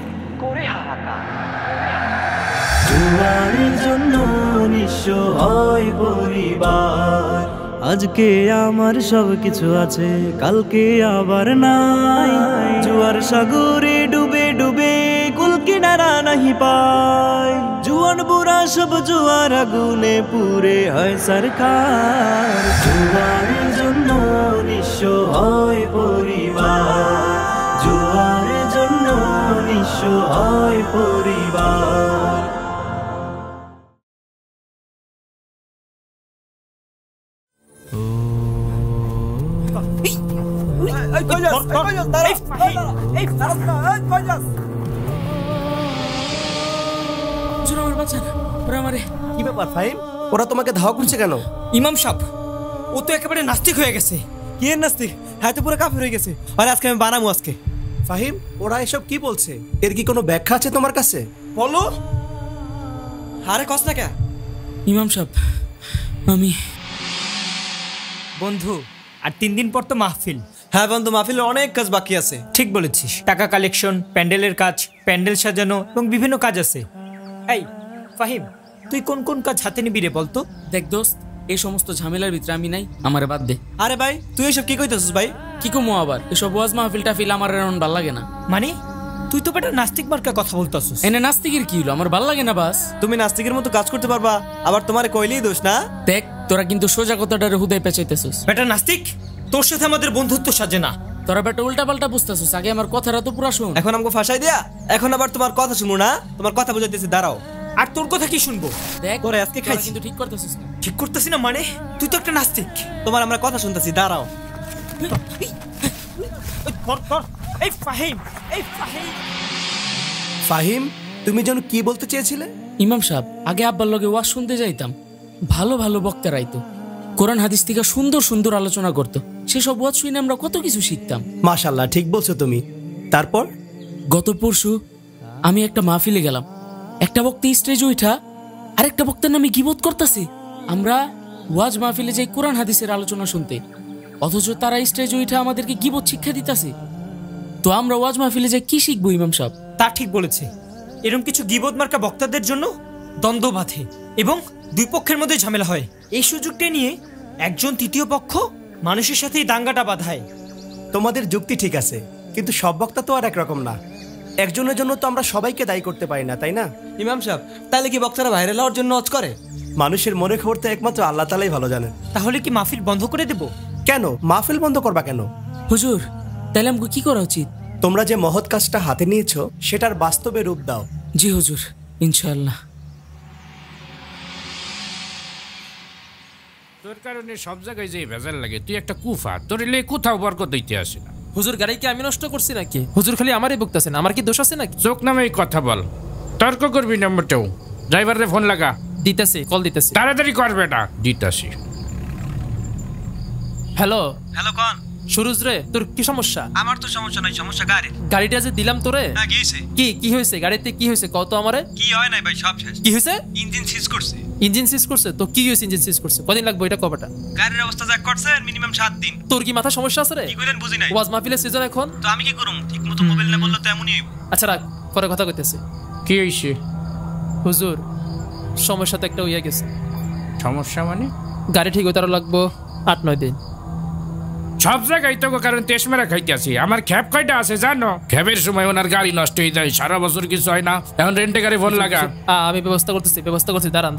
জুয়ার জন্য নিঃস্ব হয় পরিবার। আজকে আমার সব কিছু আছে, কালকে আবার নাই। জুয়ার সাগরে ডুবে ডুবে কুল কিনারা নাহি পায়। জুয়ান বুড়া সব জুয়ার আগুনে পুরে হয় সরকার। জুয়ার জন্য নিঃস্ব হয় পরিবার। জুয়ার জন্য নিঃস্ব হয় পরিবার। কি ব্যাপার ফাহিম? ওরা তোমাকে ধাওয়া করছে কেন? ইমাম সাহেব, ও তো একেবারে নাস্তিক হয়ে গেছে। কি এর নাস্তিক? হ্যাঁ তো পুরো কাফের হয়ে গেছে। আরে আজকে আমি বানাবো আজকে। ফাহিম, ওরা এসব কি বলছে? এর কি কোনো ব্যাখ্যা আছে তোমার কাছে? বলো। আরে কস না কে? ইমাম সাহেব, আমি বন্ধু আর 3 দিন পর তো মাহফিল। হ্যাঁ বন্ধু, মাহফিলের অনেক কাজ বাকি আছে। ঠিক বলেছিস। টাকা কালেকশন, প্যান্ডেলের কাজ, প্যান্ডেল সাজানো এবং বিভিন্ন কাজ আছে। এই ফাহিম, তুই কোন কোন কাজ হাতে নিবি রে বলতো? দেখ দোস্ত, এই সমস্ত ঝামেলার ভিতরে আমি নাই, আমারে বাদ দে। আরে ভাই, তুই এসব কি কইতেছিস ভাই? কি কমো আবার? এসব ওয়াজ মাহফিল টাফিল আমার এখন ভাল লাগে না। মানে তুই তো বেটা নাস্তিক মার্কা কথা বলতাছিস। এনে নাস্তিকের কি হলো? আমার ভালো লাগে না বাস। তুমি নাস্তিকের মতো কাজ করতে পারবা, আবার তোমার কইলেই দোষ না? দেখ তোরা কিন্তু সোজা কথাটারে হুদায় পেঁচাইতেছিস। বেটা নাস্তিক, তোর সাথে আমাদের বন্ধুত্ব সাজে না। তোরা বেটা উল্টা পাল্টা বুঝতেছিস। আগে আমার কথাটা তো পুরা শুন। এখন আমাকে ফাঁসাই দিয়া এখন আবার তোমার কথা শুনবো না? তোমার কথা বুঝাইতেছি, দাঁড়াও। আর তোর কথা কি শুনবো? দেখ তোরে আজকে খাইছি। কিন্তু ঠিক করতেছিস না। ঠিক করতেছি না মানে? তুই তো একটা নাস্তিক। তোমার আমরা কথা শুনতেছি, দাঁড়াও। এই ফাহিম, এই ফাহিম। ফাহিম, তুমি যেন কি বলতে চেয়েছিলে? ইমাম সাহেব, আগে আব্বার লগে ওয়াজ শুনতে যাইতাম। ভালো ভালো বক্তারা আইতো, কোরআন হাদিস থেকে সুন্দর সুন্দর আলোচনা করতো। সেসব ওয়াজ শুনে আমরা কত কিছু শিখতাম। মাশাআল্লাহ, ঠিক বলছো তুমি। তারপর গত পরশু আমি একটা মাহফিলে গেলাম। একটা বক্তা স্টেজে উঠা আরেকটা বক্তার নামে গীবত করতেছে। আমরা ওয়াজ মাহফিলে যাই কোরআন হাদিসের আলোচনা শুনতে, অথচ তারা স্টেজে উঠা আমাদেরকে গীবত শিক্ষা দিতেছে। তো আমরা ওয়াজ মাহফিলে যাই কি শিখবো ইমাম সাহেব? তা ঠিক বলেছে। এরকম কিছু গীবত মার্কা বক্তাদের জন্য দ্বন্দ্ব বাঁধে এবং দুই পক্ষের মধ্যে ঝামেলা হয়। এই সুযোগটা নিয়ে একজন তৃতীয় পক্ষ মানুষের সাথে দাঙ্গাটা বাঁধায়। তোমাদের যুক্তি ঠিক আছে, কিন্তু সব বক্তা তো আর একরকম না। একজনের জন্য তো আমরা সবাইকে দায়ী করতে পারি না, তাই না? ইমাম সাহেব, তাহলে কি বক্তারা ভাইরাল হওয়ার জন্য ওয়াজ করে? মানুষের মনে খবর তো একমাত্র আল্লাহ তাআলাই ভালো জানেন। তাহলে কি মাহফিল বন্ধ করে দেব? কেন মাহফিল বন্ধ করবা কেন? হুজুর, তাহলে আমাকে কি করা উচিত? তোমরা যে মহৎ কাজটা হাতে নিয়েছো সেটার বাস্তবে রূপ দাও। জি হুজুর, ইনশাআল্লাহ। তোর কারণে সব জায়গায় যে ভেজাল লাগে। তুই একটা কুফা, তোর এলে কোথাও বরকত দিতে আসে না। হুজুর, গাড়ি কি আমি নষ্ট করছি নাকি? হুজুর খালি আমারই বকতেছেন, আমার কি দোষ আছে নাকি? চোখ নামে কথা বল, তর্ক করবি না মোটেও। ড্রাইভারে ফোন লাগা। দিতেছি, কল দিতেছি। তাড়াতাড়ি করবে না। দিতাছি। হ্যালো হ্যালো, কোন? সুরজ রে, তোর কি সমস্যা? আমার তো সমস্যা নাই, সমস্যা গাড়ি। গাড়িটা যে দিলাম তোরে, না কি হইছে? কি হয়েছে গাড়িতে? কি হয়েছে কত আমারে? কি হয় নাই ভাই, সব শেষ। কি হয়েছে? ইঞ্জিন সিজ করছে। ইঞ্জিন সিজ করছে? তো কি হয়েছে ইঞ্জিন সিজ করছে? কদিন লাগবে এটা কবাটা? গাড়ির অবস্থা যা করছে মিনিমাম 7 দিন। তোর কি মাথা সমস্যা আছে রে? কি কইলেন বুঝি নাই। ওয়াজ মাহফিলের সিজন এখন, তো আমি কি করব? ঠিকমতো মোবাইল না বললে তো এমনই হইব। আচ্ছা রাখ, পরে কথা কইতেছি। কি হইছে? হুজুর, সমস্যা তো একটা হইয়া গেছে। সমস্যা মানে? গাড়ি ঠিক হইতে আরো লাগবো 8-9 দিন। সব জায়গায় তো কারণ তেজ মেরা খাইতে আছি। আমার খ্যাপ কয়টা আছে জানো? খ্যাপের সময় ওনার গাড়ি নষ্ট হয়ে যায়, সারা বছর কিছু হয় না। এখন রেন্টে গাড়ি ফোন লাগা। আমি ব্যবস্থা করতেছি, দাঁড়ান।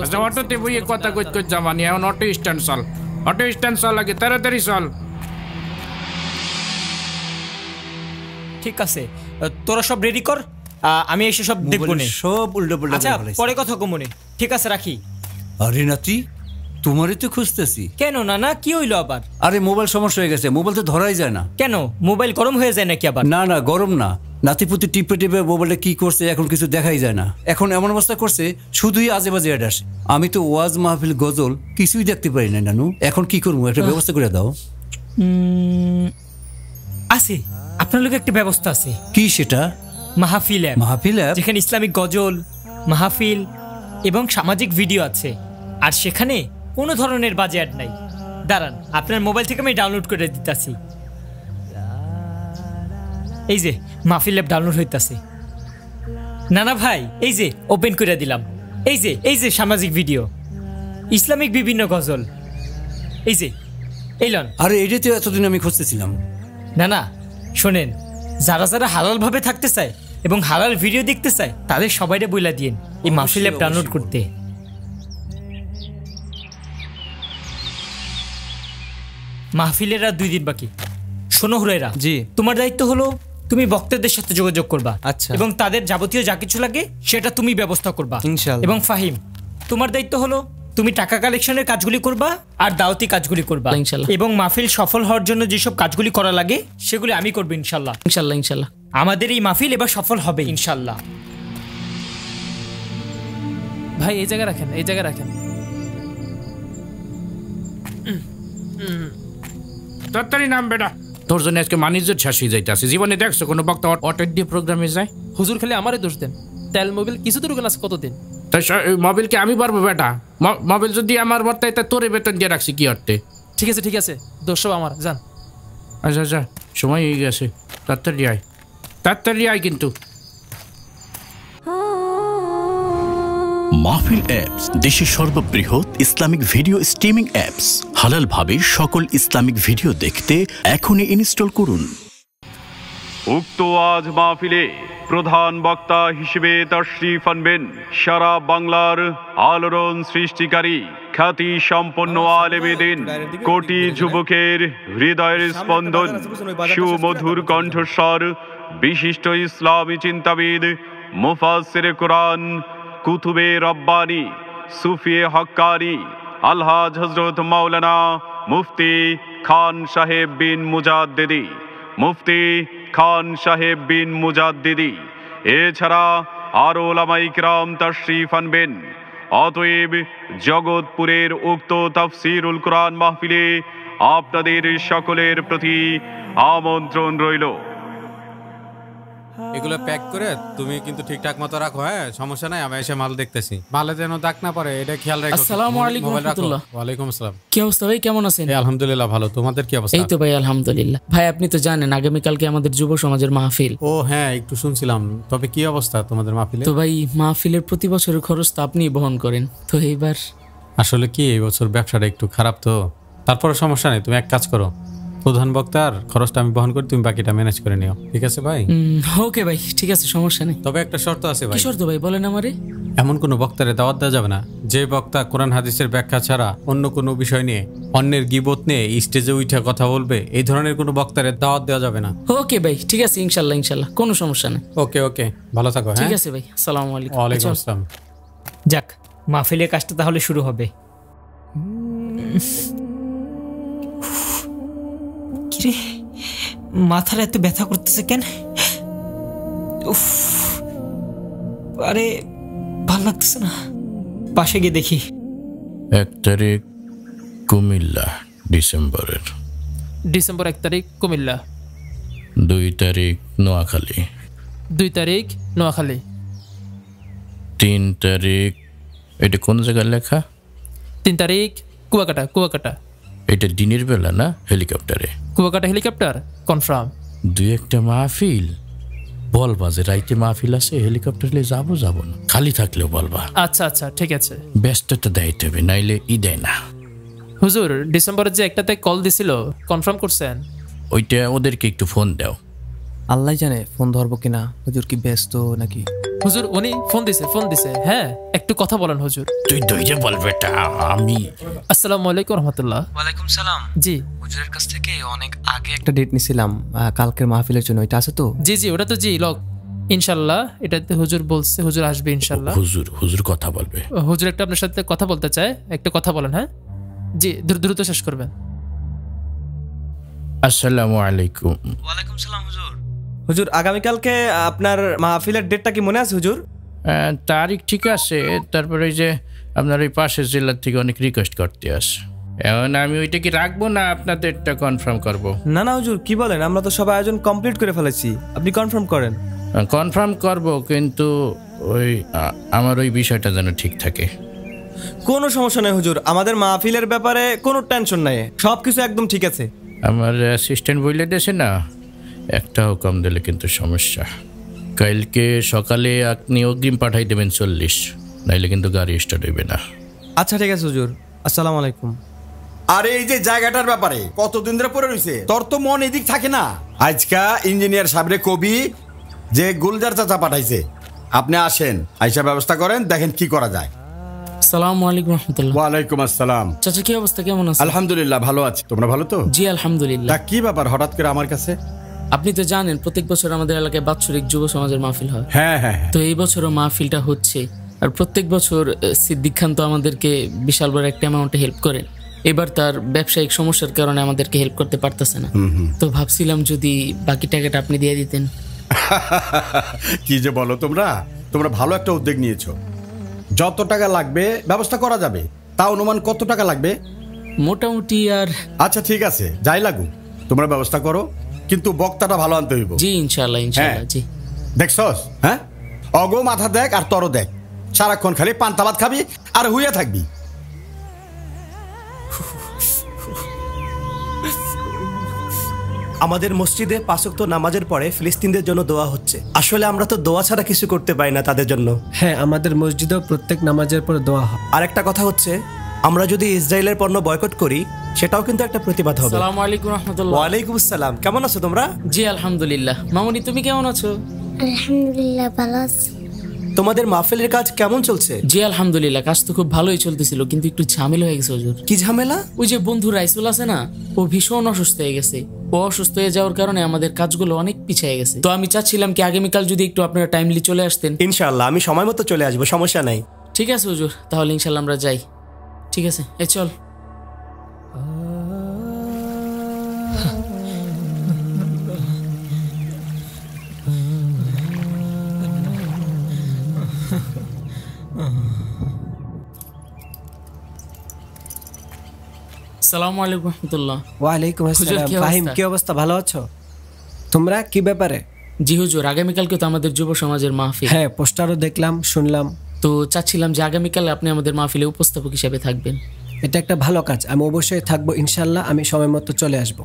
আচ্ছা, অটোতে বইয়ে কথা কই জামানি। এখন অটো স্ট্যান্ড চল, অটো স্ট্যান্ড চল, আগে তাড়াতাড়ি চল। ঠিক আছে, তোরা সব রেডি কর, আমি এসে সব দেখব নে। সব উল্টো পাল্টা। আচ্ছা, পরে কথা কমনে। ঠিক আছে, রাখি। আরে নাতি, তোমারই তো খুঁজতেছি। কেন নানা, কি হইলো আবার? আরে মোবাইল সমস্যা হয়ে গেছে, মোবাইল তো ধরাই যায় না। কেন, মোবাইল গরম হয়ে যায় নাকি আবার? না গরম না, নাতিপুতি টিপে মোবাইলটা কি করছে এখন কিছু দেখাই যায় না। এখন এমন অবস্থা করছে শুধুই আজে বাজে অ্যাড আসে। আমি তো ওয়াজ মাহফিল গজল কিছুই দেখতে পারি না নানু। এখন কি করবো, একটা ব্যবস্থা করে দাও। আছে, আপনার লোক একটা ব্যবস্থা আছে। কি সেটা? মাহফিল অ্যাপ, যেখানে ইসলামিক গজল, মাহফিল এবং সামাজিক ভিডিও আছে। আর সেখানে কোনো ধরনের বাজে অ্যাড নাই। দাঁড়ান, আপনার মোবাইল থেকে আমি ডাউনলোড করে দিতেছি। এই যে মাহফিল অ্যাপ ডাউনলোড হইতাছে। নানা ভাই, এই যে ওপেন করে দিলাম। এই যে সামাজিক ভিডিও, ইসলামিক বিভিন্ন গজল। এই যে এইলন। আরে এইটা তো এতদিন আমি খুঁজতেছিলাম। না শোনেন, যারা হালাল ভাবে থাকতে চায় এবং হালাল ভিডিও দেখতে চায় তাদের সবাইরে বইলা দিয়েন এই মাহফিল অ্যাপ ডাউনলোড করতে। মাহফিলের আর 2 দিন বাকি। শোনো হুরাইরা, জি, তোমার দায়িত্ব হলো তুমি বক্তাদের সাথে যোগাযোগ করবা। আচ্ছা। এবং তাদের যাবতীয় যা কিছু লাগে সেটা তুমি ব্যবস্থা করবা ইনশাআল্লাহ। এবং ফাহিম, তোমার দায়িত্ব হলো তুমি টাকা কালেকশনের কাজগুলি করবা আর দাওয়াতি কাজগুলি করবা ইনশাআল্লাহ। এবং মাহফিল সফল হওয়ার জন্য যেসব কাজগুলি করা লাগে সেগুলি আমি করব ইনশাআল্লাহ। ইনশাআল্লাহ। আমাদের এই মাহফিল এবার সফল হবে ইনশাআল্লাহ। ভাই এই জায়গায় রাখেন। তাড়াতাড়ি নাম বেটা, তোর জন্য আজকে মানিজ্য শেষ হয়ে যাইতেছে। জীবনে দেখছো কোনো বক্তা অটো দিয়ে প্রোগ্রামে যায়? হুজুর খালি আমারই দোষ দেন। তেল মোবিল কিছু দূর আছে কতদিন? মোবিলকে আমি পারবো বেটা? মোবিল যদি আমার বর্তায় তা তোরে বেতন দিয়ে রাখছি কি অর্থে? ঠিক আছে, দোষ সব আমার, যান। আচ্ছা, সময় হয়ে গেছে, তাড়াতাড়ি আয় কিন্তু। মাহফিল অ্যাপস দেশের সর্ববৃহৎ ইসলামিক ভিডিও স্ট্রিমিং অ্যাপস। হালালভাবে সকল ইসলামিক ভিডিও দেখতে এখনই ইনস্টল করুন। উক্ত ওয়াজ মাহফিলে প্রধান বক্তা হিসেবে তাশরিফ আনবেন সারা বাংলার আলোড়ন সৃষ্টিকারী খ্যাতি সম্পন্ন আলেমে দ্বীন, কোটি যুবকের হৃদয়ের স্পন্দন, সুমধুর কণ্ঠস্বর বিশিষ্ট ইসলামী চিন্তাবিদ, মুফাসসিরে কোরআন, কুতুবে রব্বানী, সুফিয়ে হক্কানি আলহাজ হযরত মাওলানা মুফতি খান সাহেব বিন মুজাদ্দিদি, মুফতি খান সাহেব বিন মুজাদ্দিদি। এছাড়া আরো ওলামা ইকরাম তাশরিফ আনবেন। অতএব জগৎপুরের উক্ত তাফসীরুল কোরআন মাহফিলে আপনাদের সকলের প্রতি আমন্ত্রণ রইল। এগুলো প্যাক করে তুমি কিন্তু ঠিকঠাক মতো রাখো। হ্যাঁ, সমস্যা নাই, আমি এসে মাল দেখতেছি। মালে যেন দাগ না পড়ে, এটা খেয়াল রাখো। আসসালামু আলাইকুম ওয়া রাহমাতুল্লাহ। ওয়া আলাইকুম আসসালাম। কি অবস্থা ভাই, কেমন আছেন? আলহামদুলিল্লাহ ভালো, তোমাদের কি অবস্থা? এই তো ভাই আলহামদুলিল্লাহ। ভাই আপনি তো জানেন আগামী কালকে আমাদের যুব সমাজের মাহফিল। ও হ্যাঁ, একটু শুনছিলাম। তবে কি অবস্থা তোমাদের মাহফিলে? তো ভাই মাহফিলের প্রতি বছরের খরচ তো আপনিই বহন করেন, তো এইবার আসলে কি এই বছর ব্যবসাটা একটু খারাপ, তো তারপরে সমস্যা নেই। তুমি এক কাজ করো, প্রধান বক্তার খরচটা আমি বহন করি, তুমি বাকিটা ম্যানেজ করে নিও। ঠিক আছে ভাই? ওকে ভাই, ঠিক আছে, সমস্যা নেই। তবে একটা শর্ত আছে ভাই। কি শর্ত ভাই, বলেন আমারে। এমন কোনো বক্তারে দাওয়াত দেওয়া যাবে না যে বক্তা কোরআন হাদিসের ব্যাখ্যা ছাড়া অন্য কোনো বিষয় নিয়ে, অন্যের গীবত নিয়ে স্টেজে উঠে কথা বলবে, এই ধরনের কোনো বক্তারে দাওয়াত দেওয়া যাবে না। ওকে ভাই, ঠিক আছে, ইনশাআল্লাহ ইনশাআল্লাহ, কোনো সমস্যা নেই। ওকে ওকে, ভালো থাকো। ঠিক আছে ভাই, আসসালামু আলাইকুম। ওয়া আলাইকুম আসসালাম। যাক, মাহফিলের কাজটা তাহলে শুরু হবে। কিরে, মাথার এত ব্যথা করতেছে কেন? উফ, আরে ভাল লাগতেছে না, পাশে গিয়ে দেখি। 1 তারিখ কুমিল্লা, ডিসেম্বর 1 তারিখ কুমিল্লা। 2 তারিখ নোয়াখালী। 2 তারিখ নোয়াখালী। 3 তারিখ, এটা কোন জায়গায় লেখা? 3 তারিখ কুয়াকাটা। কুয়াকাটা এটা দিনের বেলা না হেলিকপ্টারে? Kuakata helicopter confirm. 2-1টা মাহফিল বলবা যে রাইতে মাহফিল আছে, হেলিকপ্টারে যাবো না, খালি থাকলেও বলবা। আচ্ছা আচ্ছা, ঠিক আছে। ব্যস্ততা দায়িত্ব হবে, নাইলে ই দেয় না। হুজুর, ডিসেম্বরের যে একটাতে কল দিছিল, কনফার্ম করছেন? ওইটা ওদেরকে একটু ফোন দাও। আল্লাহ জানে ফোন ধরবো কিনা। হুজুর কি ব্যস্ত নাকি? হুজুর উনি ফোন দিছে। হ্যাঁ, একটু কথা বলেন হুজুর। তুই দইজে বল বেটা। আমি আসসালামু আলাইকুম রহমতুল্লাহ। ওয়ালাইকুম সালাম। জি, হুজুরের কাছ থেকে অনেক আগে একটা ডেট নিছিলাম কালকের মাহফিলের জন্য, এটা আছে তো? জি জি, ওটা তো জি লক, ইনশাআল্লাহ। এটাতে হুজুর বলছে হুজুর আসবে ইনশাআল্লাহ। হুজুর কথা বলবে। হুজুর একটা আপনার সাথে কথা বলতে চায়, একটা কথা বলেন। হ্যাঁ জি, দ্রুত শেষ করবেন। আসসালামু আলাইকুম। ওয়ালাইকুম সালাম হুজুর। হুজুর আগামীকালকে আপনার মাহফিলের ডেটটা কি মনে আছে হুজুর? তারিখ ঠিক আছে, তারপরে যে আপনার ওই পাশের জেলার থেকে অনেক রিকোয়েস্ট করতে আসে। এখন আমি ওইটা কি রাখবো না আপনাদেরটা কনফার্ম করব? না না হুজুর, কি বলেন, আমরা তো সব আয়োজন কমপ্লিট করে ফেলেছি, আপনি কনফার্ম করেন। কনফার্ম করব, কিন্তু ওই আমার ওই বিষয়টা যেন ঠিক থাকে। কোনো সমস্যা নেই হুজুর, আমাদের মাহফিলের ব্যাপারে কোনো টেনশন নাই, সব কিছু একদম ঠিক আছে। আমার অ্যাসিস্ট্যান্ট বলে দিয়েছে না, একটাও কম দিলে কিন্তু সমস্যা। কালকে সকালে আপনি অগ্রিম পাঠাই দেবেন 40, নাইলে কিন্তু গাড়ি স্টার্ট হইবে না। আচ্ছা ঠিক আছে হুজুর, আসসালামু আলাইকুম। আরে এই যে জায়গাটার ব্যাপারে কতদিন ধরে পড়ে রয়েছে, তোর তো মন এদিক থাকে না। আজকা ইঞ্জিনিয়ার সাহেবরে কবি যে গুলজার চাচা পাঠাইছে, আপনি আসেন, আইসা ব্যবস্থা করেন, দেখেন কি করা যায়। আসসালামু আলাইকুম রাহমাতুল্লাহ। ওয়া আলাইকুম আসসালাম। চাচা কি অবস্থা, কেমন আছেন? আলহামদুলিল্লাহ ভালো আছি, তোমরা ভালো তো? জি আলহামদুলিল্লাহ। তা কি ব্যাপার হঠাৎ করে আমার কাছে? আপনি তো জানেন প্রত্যেক বছর আমাদের এলাকায় বাৎসরিক যুব সমাজের মাহফিল হয়। হ্যাঁ হ্যাঁ, তো এই বছরও মাহফিলটা হচ্ছে, আর প্রত্যেক বছর সিদ্দিক খান তো আমাদেরকে বিশাল বড় একটা অ্যামাউন্টে হেল্প করেন। এবার তার ব্যবসায়িক সমস্যার কারণে আমাদেরকে হেল্প করতে পারতেছে না, তো ভাবছিলাম যদি বাকি টাকাটা আপনি দিয়ে দিতেন। কি যে বলো তোমরা, তোমরা ভালো একটা উদ্যোগ নিয়েছো। যত টাকা লাগবে ব্যবস্থা করা যাবে। তা অনুমান কত টাকা লাগবে? মোটামুটি আর আচ্ছা ঠিক আছে, যাই লাগুক তোমরা ব্যবস্থা করো, কিন্তু বক্তাটা ভালো আনতে হইব। জি ইনশাআল্লাহ ইনশাআল্লাহ। জি দেখছস, হ্যাঁ অগো মাথা দেখ আর তর দেখ, সারাক্ষণ খালি পান্তা ভাত খাবি আর হুইয়া থাকবি। আমাদের মসজিদে 5 ওয়াক্ত নামাজের পরে ফিলিস্তিনদের জন্য দোয়া হচ্ছে। আসলে আমরা তো দোয়া ছাড়া কিছু করতে পারি না তাদের জন্য। হ্যাঁ, আমাদের মসজিদেও প্রত্যেক নামাজের পরে দোয়া হয়। আরেকটা কথা হচ্ছে, আমরা যদি ইসরায়েলের পণ্য বয়কট করি সেটাও কিন্তু একটা প্রতিবাদ হবে। আসসালামু আলাইকুম রাহমাতুল্লাহ। ওয়ালাইকুম আসসালাম। কেমন আছো তোমরা? জি আলহামদুলিল্লাহ। মামুনি তুমি কেমন আছো? আলহামদুলিল্লাহ ভালো আছি। তোমাদের মাহফিলের কাজ কেমন চলছে? জি আলহামদুলিল্লাহ, কাজ তো খুব ভালোই চলতেছিল, কিন্তু একটু ঝামেলা হয়ে গেছে হুজুর। কি ঝামেলা? ওই যে বন্ধু রাইসুল আছে না, ও ভীষণ অসুস্থ হয়ে গেছে। ও অসুস্থ হয়ে যাওয়ার কারণে আমাদের কাজগুলো অনেক পিছিয়ে গেছে। তো আমি চাচ্ছিলাম কি আগামীকাল যদি একটু আপনারা টাইমলি চলে আসতেন। ইনশাআল্লাহ আমি সময় মতো চলে আসবো, সমস্যা নাই। ঠিক আছে হুজুর, তাহলে ইনশাআল্লাহ আমরা যাই। ঠিক আছে, এই চল। আসসালামু আলাইকুম রাহমাতুল্লাহ। ওয়ালাইকুম আসসালাম। ফাহিম, কি অবস্থা? ভালো আছো তোমরা? কি ব্যাপারে? জি হুজুর, আগামীকালকে তো আমাদের যুব সমাজের মাহফিল। হ্যাঁ, পোস্টারও দেখলাম, শুনলাম। তো চাচ্ছিলাম যে আগামীকাল আপনি আমাদের মাহফিলে উপস্থাপক হিসেবে থাকবেন। এটা একটা ভালো কাজ, আমি অবশ্যই থাকবো ইনশাআল্লাহ। আমি সময় মতো চলে আসবো।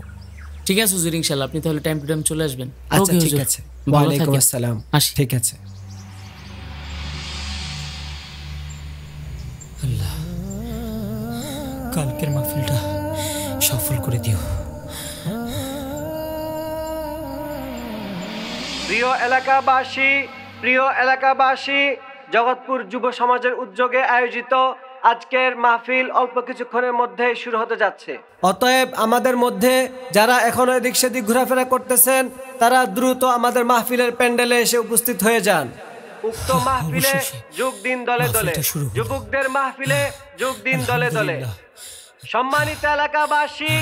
ঠিক আছে হুজুর, ইনশাআল্লাহ আপনি তাহলে টাইম টু টাইম চলে আসবেন। আচ্ছা ঠিক আছে। ওয়ালাইকুম আসসালাম। আসি। ঠিক আছে। আল্লাহ, কালকের মাহফিলটা সফল করে দিও। প্রিয় এলাকাবাসী, জগৎপুর যুব সমাজের উদ্যোগে আয়োজিত আজকের মাহফিল অল্প কিছুক্ষণের মধ্যেই শুরু হতে যাচ্ছে। অতএব আমাদের মধ্যে যারা এখনো এদিক সেদিক ঘোরাফেরা করতেছেন তারা দ্রুত আমাদের মাহফিলের প্যান্ডেলে এসে উপস্থিত হয়ে যান। উক্ত মাহফিলে যোগ দিন দলে দলে, যুবকদের মাহফিলে যোগ দিন দলে দলে। সম্মানিত এলাকাবাসী,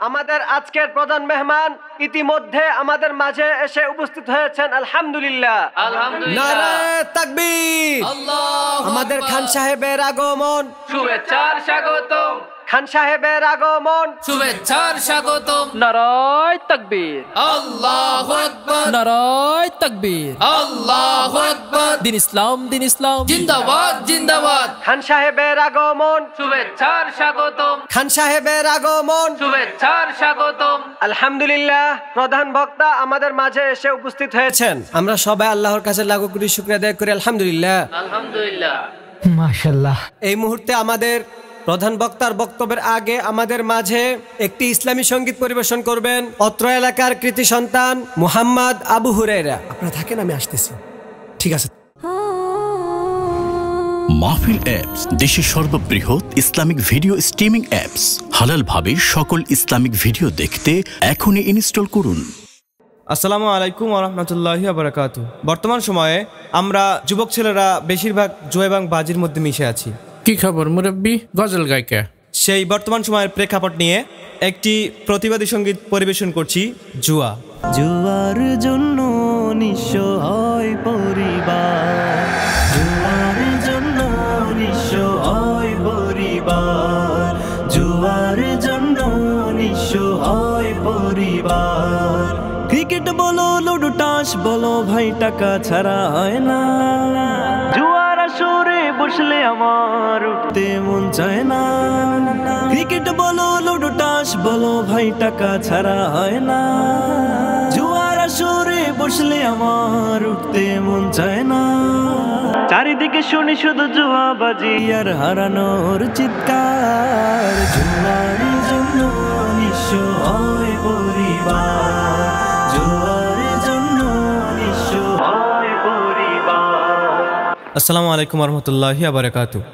আমাদের আজকের প্রধান মেহমান ইতিমধ্যে আমাদের মাঝে এসে উপস্থিত হয়েছেন। আলহামদুলিল্লাহ, নারায়ে তাকবীর। আমাদের খান সাহেবের আগমন, শুভেচ্ছার স্বাগতম। খান সাহেবের আগমন, শুভেচ্ছার স্বাগতম। নারায়ে তাকবীর, আল্লাহু আকবার। নারায়ে তাকবীর, আল্লাহু আকবার। দিন ইসলাম, দিন ইসলাম জিন্দাবাদ, জিন্দাবাদ। খান সাহেবের আগমন, শুভেচ্ছার স্বাগতম। খান সাহেবের আগমন, শুভেচ্ছার স্বাগতম। আলহামদুলিল্লাহ, প্রধান বক্তা আমাদের মাঝে এসে উপস্থিত হয়েছেন। আমরা সবাই আল্লাহর কাছে লাখো কোটি শুকরিয়া আদায় করি। আলহামদুলিল্লাহ, আলহামদুলিল্লাহ, মাশাআল্লাহ। এই মুহূর্তে আমাদের প্রধান বক্তার বক্তব্যের আগে আমাদের মাঝে একটি ইসলামী সঙ্গীত পরিবেশন করবেন অত্র এলাকার কৃতি সন্তান মুহাম্মদ আবু হুরায়রা। আপনারা থাকেন, আমি আসতেছি। ঠিক আছে। মাহফিল অ্যাপস দেশের সর্ববৃহৎ ইসলামিক ভিডিও স্ট্রিমিং অ্যাপস। হালালভাবে সকল ইসলামিক ভিডিও দেখতে এখনই ইনস্টল করুন। আসসালামু আলাইকুম ওয়া রাহমাতুল্লাহি ওয়া বারাকাতুহু। বর্তমান সময়ে আমরা যুবক ছেলেরা বেশিরভাগ জুয়া এবং বাজির মধ্যে মিশে আছি। কি খবর মুরব্বী, গজল গায়িকা? সেই বর্তমান সময়ের প্রেক্ষাপট নিয়ে একটি প্রতিবাদী সঙ্গীত পরিবেশন করছি, জুয়া। জুয়ার জন্য নিঃস্ব হয় পরিবার, জুয়ার জন্য নিঃস্ব হয় পরিবার, জুয়ার জন্য নিঃস্ব হয় পরিবার। ক্রিকেট বলো লুডো টাস বলো ভাই, টাকা ছাড়া হয় না। জুয়ার আসরে বসলে আমার উঠতে মন চায় না। ক্রিকেট বলো লুডো টাস বলো ভাই, টাকা ছাড়া হয় না। জুয়ার আসরে বসলে আমার উঠতে মন চায় না। চারিদিকে শুনি শুধু জুয়া বাজি আর হারানোর চিৎকার। জুয়ার জন্য নিঃস্ব হয় পরিবার, জুয়ার জন্য নিঃস্ব হয় পরিবার। আসসালামু আলাইকুম ওয়া রাহমাতুল্লাহি ওয়া বারাকাতুহু।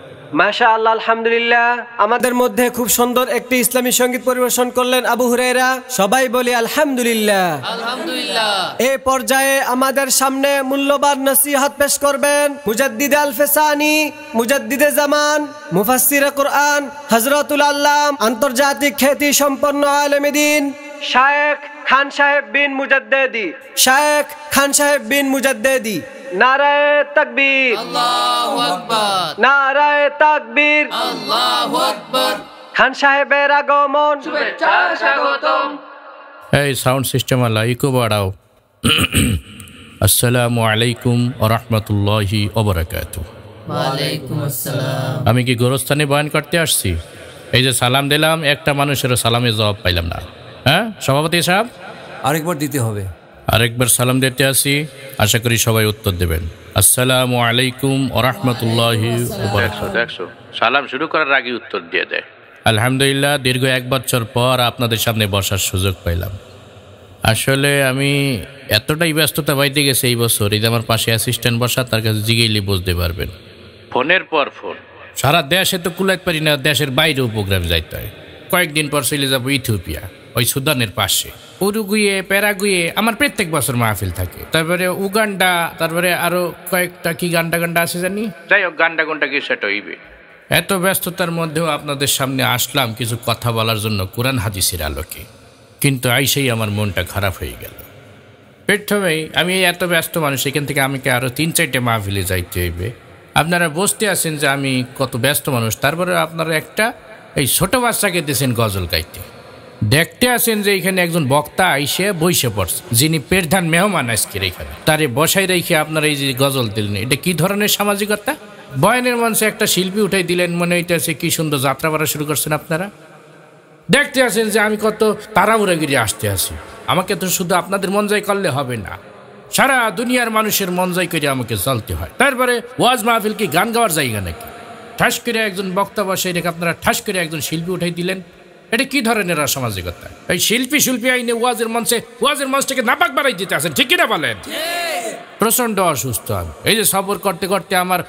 মাশাআল্লাহ, আলহামদুলিল্লাহ। আমাদের মধ্যে খুব সুন্দর একটি ইসলামী সঙ্গীত পরিবেশন করলেন আবু হুরায়রা। সবাই বলি আলহামদুলিল্লাহ, আলহামদুলিল্লাহ। এই পর্যায়ে আমাদের সামনে মূল্যবান নসিহত পেশ করবেন মুজাদ্দিদ আল-ফেসানি, মুজাদ্দিদে জামান, মুফাসসিরে কুরআন, হযরতুল আল্লাম, আন্তর্জাতিক খ্যাতি সম্পন্ন আলেমে দ্বীন শায়েখ খান সাহেব বিন মুজাদ্দেদি। শায়েখ খান সাহেব বিন মুজাদ্দেদি। নারায়ে তাকবীর, আল্লাহু আকবার। নারায়ে তাকবীর, আল্লাহু আকবার। খান সাহেবের আগমন, শুভেচ্ছার স্বাগতম। এই সাউন্ড সিস্টেম আলা ইকো বাড়াও। আসসালামু আলাইকুম ওয়া রাহমাতুল্লাহি ওয়া বারাকাতুহু। ওয়া আলাইকুম আসসালাম। আমি কি গোরস্থানে বয়ান করতে আসছি? এই যে সালাম দিলাম, একটা মানুষের সালামের জবাব পাইলাম না। হ্যাঁ সভাপতি সাহেব, আরেকবার দিতে হবে। আরেকবার সালাম দিতে আসি, আশা করি সবাই উত্তর দেবেন। আসসালামু আলাইকুম ওয়া রাহমাতুল্লাহি ওয়া বারাকাতুহু। সালাম শুরু করার আগে উত্তর দিয়ে দেয়। আলহামদুলিল্লাহ, দীর্ঘ 1 বছর পর আপনাদের সামনে বসার সুযোগ পাইলাম। আসলে আমি এতটাই ব্যস্ততা পাইতে গেছে এই বছর, এই যে আমার পাশে অ্যাসিস্ট্যান্ট বসা, তার কাছে জিগেইলি বুঝতে পারবেন। ফোনের পর ফোন, সারা দেশে তো কুলাইতে পারি না, দেশের বাইরেও প্রোগ্রাম যাইতে হয়। কয়েকদিন পর চলে যাবো ইথিওপিয়া, ওই সুদানের পাশে। উরুগুয়ে, প্যারাগুয়ে আমার প্রত্যেক বছর মাহফিল থাকে। তারপরে উগান্ডা, তারপরে আরো কয়েকটা কি গান্ডা আছে জানি, যাই হোক গান্ডা কি সেটা হইবে। এত ব্যস্ততার মধ্যেও আপনাদের সামনে আসলাম কিছু কথা বলার জন্য কোরআন হাদিসের আলোকে, কিন্তু আইসেই আমার মনটা খারাপ হয়ে গেল। প্রথমেই আমি এত ব্যস্ত মানুষ, এখান থেকে আমাকে আরো 3-4টে মাহফিলে যাইতে হইবে। আপনারা বুঝতে আছেন যে আমি কত ব্যস্ত মানুষ, তারপরে আপনারা একটা এই ছোট বাচ্চাকে দিয়েছেন গজল গাইতে। দেখতে আছেন যে এখানে একজন বক্তা আইসে বইসে পড়ছে, যিনি প্রধান মেহমান আজকের এখানে, তারে বসাই রেখে আপনারা এই যে গজল দিলেন, এটা কি ধরনের সামাজিকতা? বয়ানের মঞ্চে একটা শিল্পী উঠাই দিলেন, মনে হইতেছে কি সুন্দর যাত্রা করা শুরু করছেন আপনারা। দেখতে আছেন যে আমি কত তাড়াহুড়াগিরি আসতে আছি, আমাকে তো শুধু আপনাদের মন জয় করলে হবে না, সারা দুনিয়ার মানুষের মন জয় করে আমাকে চলতে হয়। তারপরে ওয়াজ মাহফিল কি গান গাওয়ার জায়গা নাকি? ঠাস করে একজন বক্তা বসে রেখে আপনারা ঠাস করে একজন শিল্পী উঠাই দিলেন, এটা কি ধরনের সামাজিকতা? এই শিল্পী আইনে ওয়াজের মঞ্চটাকে নাপাক বাড়াই দিতে আছেন, ঠিক কিনা বলেন? প্রচন্ড অসুস্থ আমি, এই যে সফর করতে করতে আমার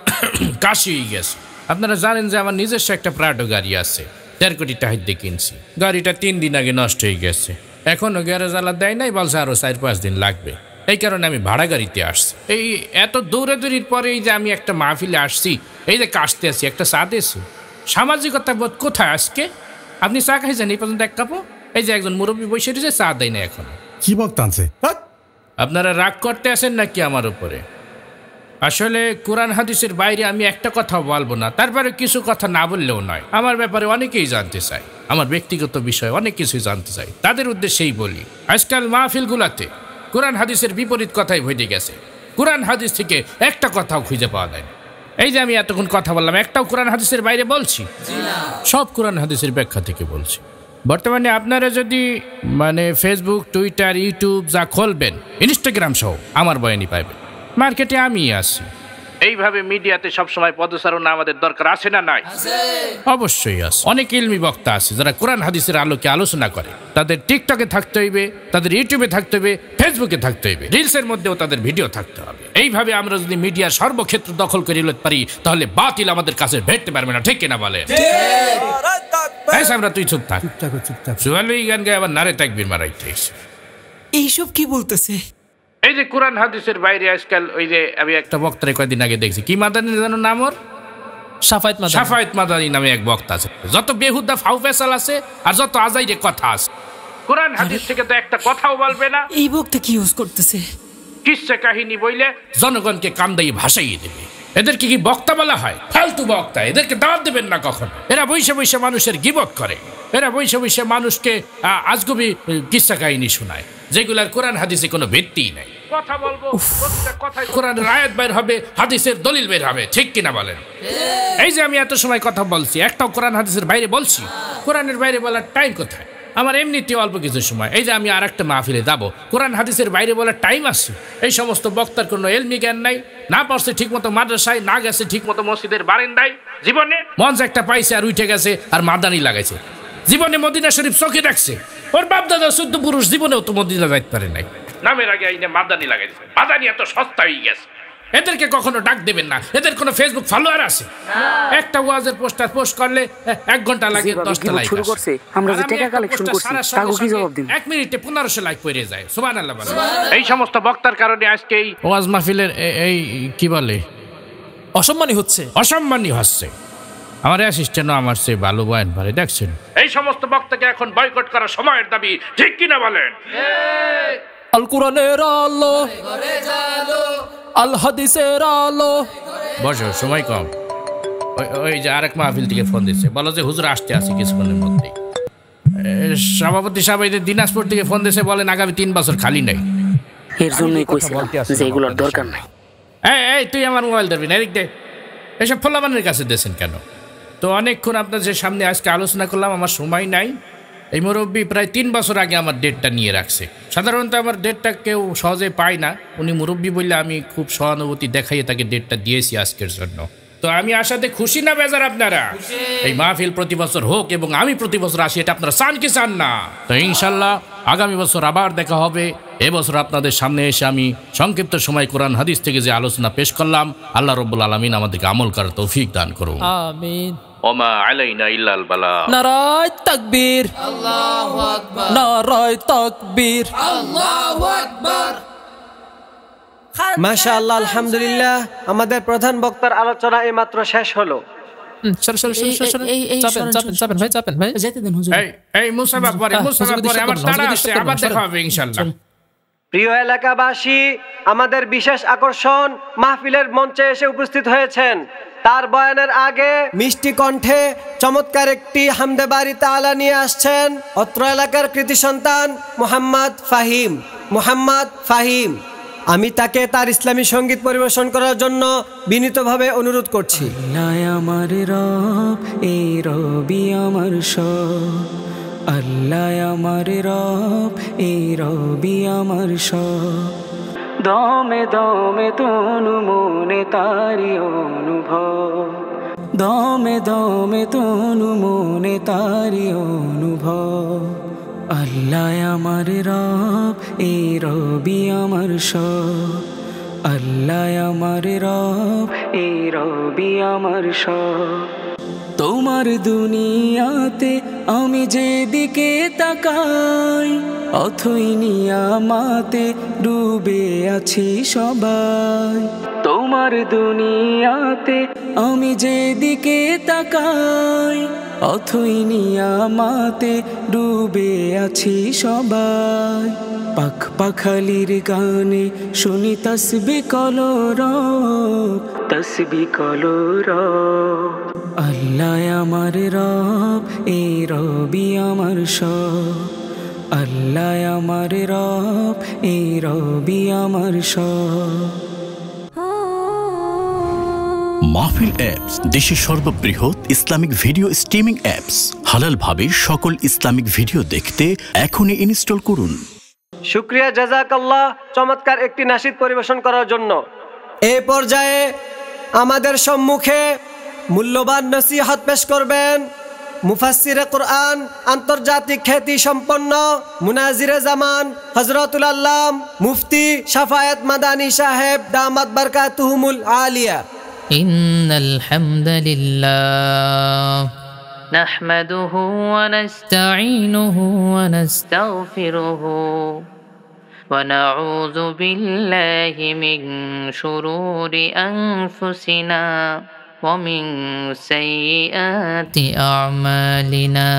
কাশি হয়ে গেছে। আপনারা জানেন যে আমার নিজস্ব একটা প্রাডো গাড়ি আছে, 1.5 কোটি টাকা দিয়ে কিনছি। গাড়িটা 3 দিন আগে নষ্ট হয়ে গেছে, এখনো গ্যারেজ আলা দেয় নাই, বলছে আরো 4-5 দিন লাগবে। এই কারণে আমি ভাড়া গাড়িতে আসছি। এই এত দৌড়াদৌড়ির পরে এই যে আমি একটা মাহফিলে আসছি, এই যে কাশতে আসছি, একটা চা দিয়েছি, সামাজিকতা বোধ কোথায় আজকে? আপনি চা খাইছেন এই পর্যন্ত 1 কাপও? এই যে একজন মুরব্বী বসে রয়েছে, চা দেয় না এখন। কি বক্তা আনছে? আপনারা রাগ করতে আসেন নাকি আমার উপরে? আসলে কোরআন হাদিসের বাইরে আমি একটা কথা বলবো না, তারপরে কিছু কথা না বললেও নয়। আমার ব্যাপারে অনেকেই জানতে চায়, আমার ব্যক্তিগত বিষয় অনেক কিছুই জানতে চাই, তাদের উদ্দেশ্যেই বলি। আজকাল মাহফিলগুলাতে কোরআন হাদিসের বিপরীত কথাই ভরে গেছে, কোরআন হাদিস থেকে একটা কথাও খুঁজে পাওয়া যায় না। এই যে আমি এতক্ষণ কথা বললাম, একটাও কোরআন হাদিসের বাইরে বলছি? সব কোরআন হাদিসের ব্যাখ্যা থেকে বলছি। বর্তমানে আপনারা যদি ফেসবুক, টুইটার, ইউটিউব যা খুলবেন, ইনস্টাগ্রাম সহ আমার বয়ানি পাইবেন। মার্কেটে আমি আছি, এইভাবে মিডিয়াতে সবসময় পদচারণা আমাদের দরকার আছে না নাই? অবশ্যই আছে। অনেক ইলমি বক্তা আছে যারা কোরআন হাদিসের আলোকে আলোচনা করে, তাদের টিকটকে থাকতে হইবে, তাদের ইউটিউবে থাকতে হইবে, ফেসবুকে থাকতে হইবে, রিলসের মধ্যেও তাদের ভিডিও থাকতে হবে। এইভাবে আমরা যদি মিডিয়ার সর্বক্ষেত্র দখল করে নিতে পারি, তাহলে বাতিল আমাদের কাছে ভেটতে পারবে না, ঠিক কিনা বলে? আমরা তুই চুপ থাক, সুয়ালুই গান গায়ে আবার নারে তাকবীর মারাইতে এসে এইসব কি বলতেছে? এই যে কোরআন হাদিসের বাইরে আজকাল ওই যে আমি একটা বক্তারে কয়েকদিন আগে দেখছি, কি মাদানি জানো নাম ওর? সাফায়েত মাদানি নামে এক বক্তা আছে। যত বেহুদা ফাউ ফেসাল আছে আর যত আজাইরে কথা আছে, কোরআন হাদিস থেকে তো একটা কথাও বলবে না। এই বক্তা কি ইউজ করতেছে? কিসসা কাহিনী বইলে জনগণকে কান্দাই ভাসাইয়ে দেবে। এদেরকে কি বক্তা বলা হয়? ফালতু বক্তা, এদেরকে দাওয়াত দেবেন না কখনো। এরা বৈশে বৈশে মানুষের গীবত করে, এরা বৈশে বৈশে মানুষকে আজগুবি কিসসা কাহিনী শোনায়, যেগুলার কোরআন হাদিসে কোনো ভিত্তিই নাই। কথা বলবো, প্রতিটা কথায় কোরআনের আয়াত বের হবে, হাদিসের দলিল বের হবে, ঠিক কিনা বলেন? এই যে আমি এত সময় কথা বলছি, একটাও কোরআন হাদিসের বাইরে বলছি? কোরআনের বাইরে বলার টাইম কোথায়? আমার এমনিতে অল্প কিছু সময়, এই যে আমি আর একটা মাহফিলে যাবো, কোরআন হাদিসের বাইরে বলার টাইম আছে? এই সমস্ত বক্তার কোনো এলমি জ্ঞান নাই, না পড়ছে ঠিক মতো মাদ্রাসায়, না গেছে ঠিক মতো মসজিদের বারান্দায়, জীবনে মঞ্চ একটা পাইছে আর উঠে গেছে আর মাদানি লাগাইছে, জীবনে মদিনা শরীফ চোখে রাখছে। ওর বাপ দাদা 14 পুরুষ জীবনেও তো মদিনা যাইতে পারে নাই, নামের আগে আইনে মাদানি লাগাইছে। মাদানি এত সস্তা হয়ে গেছে, এদেরকে কখনো ডাক দেবেন না। এদের কোনো ফেসবুক ফলোয়ার আছে? একটা ওয়াজের পোস্টার পোস্ট করলে 1 ঘন্টা লাগে 10টা লাইক শুরু করছে। আমরা যে টাকা কালেকশন করছি তাকে কি জবাব দিন? 1 মিনিটে 1500 লাইক পড়ে যায়। সুবহানাল্লাহ বলেন। এই সমস্ত বক্তার কারণে আজকে এই ওয়াজ মাহফিলের এই কি বলে অসম্মানী হচ্ছে। আমার অ্যাসিস্ট্যান্টও আমার চেয়ে ভালো বয়ান পারে, দেখছেন? এই সমস্ত বক্তাকে এখন বয়কট করা সময়ের দাবি, ঠিক কিনা বলেন? আল কোরআনের আলো, আল হাদিসের আলো। বসো, সময় কম। ওই যে আরেক মাহফিল থেকে ফোন দিচ্ছে, বলো যে হুজুর আসতে আসি কিছুক্ষণের মধ্যেই। সভাপতি সাহেব এই যে দিনাজপুর থেকে ফোন দিচ্ছে, বলেন আগামী 3 বছর খালি নাই। এর জন্যই কইছিলাম যে এগুলোর দরকার নাই। এই তুই আমার মোবাইল ধরবি না, এদিক দে। এসব ফোলাবানের কাছে দিয়েছেন কেন? তো অনেকক্ষণ আপনাদের সামনে আজকে আলোচনা করলাম, আমার সময় নাই। এই মুরব্বী প্রায় 3 বছর আগে আমার ডেটটা নিয়ে রাখছে। সাধারণত আমার ডেটটা কেউ সহজে পায় না, উনি মুরব্বী বললে আমি খুব সহানুভূতি দেখাইয়ে তাকে ডেটটা দিয়েছি আজকের জন্য। তো আমি আসাতে খুশি না বেজার আপনারা? এই মাহফিল প্রতি বছর হোক এবং আমি প্রতি বছর আসি, এটা আপনারা চান কি চান না? তো ইনশাল্লাহ আগামী বছর আবার দেখা হবে। এবছর আপনাদের সামনে এসে আমি সংক্ষিপ্ত সময় কোরআন হাদিস থেকে যে আলোচনা পেশ করলাম, আল্লাহ রাব্বুল আলামিন আমাদেরকে আমল করার তৌফিক দান করুন। আমিন। ওমা আলাইনা ইল্লাল বালাগ। নারায়ে তাকবীর, আল্লাহু আকবার, নারায়ে তাকবীর, আল্লাহু আকবার। মাশাআল্লাহ, আলহামদুলিল্লাহ। আমাদের প্রধান বক্তার আলোচনা এইমাত্র শেষ হলো। প্রিয় এলাকাবাসী, আমাদের বিশেষ আকর্ষণ মাহফিলের মঞ্চে এসে উপস্থিত হয়েছেন। তার বয়ানের আগে মিষ্টি কণ্ঠে চমৎকার একটি হামদে বারি তাআলা নিয়ে আসছেন অত্র এলাকার কৃতি সন্তান মোহাম্মদ ফাহিম। আমি তাকে তার ইসলামী সঙ্গীত পরিবেশন করার জন্য বিনীতভাবে অনুরোধ করছি। আমার রব, এই রবি আমার সব। আল্লাহ আমার রব, এই রবি আমার সব। দমে দমে তনু মনে তারি অনুভব, দমে দমে তনু মনে তারি অনুভব। আল্লাহ আমার রব, এই রবি আমার সব। আল্লাহ আমার রব, এই রবি আমার সব। তোমার দুনিয়াতে আমি যেদিকে তাকাই, অথই নিয়ামতে ডুবে আছি সবাই। তোমার দুনিয়াতে আমি যেদিকে তাকাই, অথই নিয়ামতে ডুবে আছি সবাই। পাখ পাখালির গানে শুনি তসবিহ কলরব, তসবিহ কলরব। আল্লাহ আমার রব, এই রবি আমার সব। আল্লাহ আমার রব, এই রবি আমার সব। মাহফিল অ্যাপস দেশের সর্ববৃহৎ ইসলামিক ভিডিও স্ট্রিমিং অ্যাপস। হালালভাবে সকল ইসলামিক ভিডিও দেখতে এখনই ইনস্টল করুন। শুকরিয়া, জাযাকাল্লাহ চমৎকার একটি নাশিদ পরিবেশন করার জন্য। এই পর্যায়ে আমাদের সম্মুখে মূল্যবান নসিহত পেশ করবেন মুফাসসিরে কুরআন, আন্তর্জাতিক খ্যাতি সম্পন্ন মুনাজিরে জামান হযরতুল আল্লাম মুফতি শাফায়াত মাদানী সাহেব দামাত বারকাতুহুমুল আলিয়া। ইন্নাল হামদুলিল্লাহ নাহমাদুহু ওয়া নাস্তাঈনুহু ওয়া নাস্তাগফিরুহু ওয়া নাউযু বিল্লাহি মিন শুরুরি আনফুসিনা ومن سيئات أعمالنا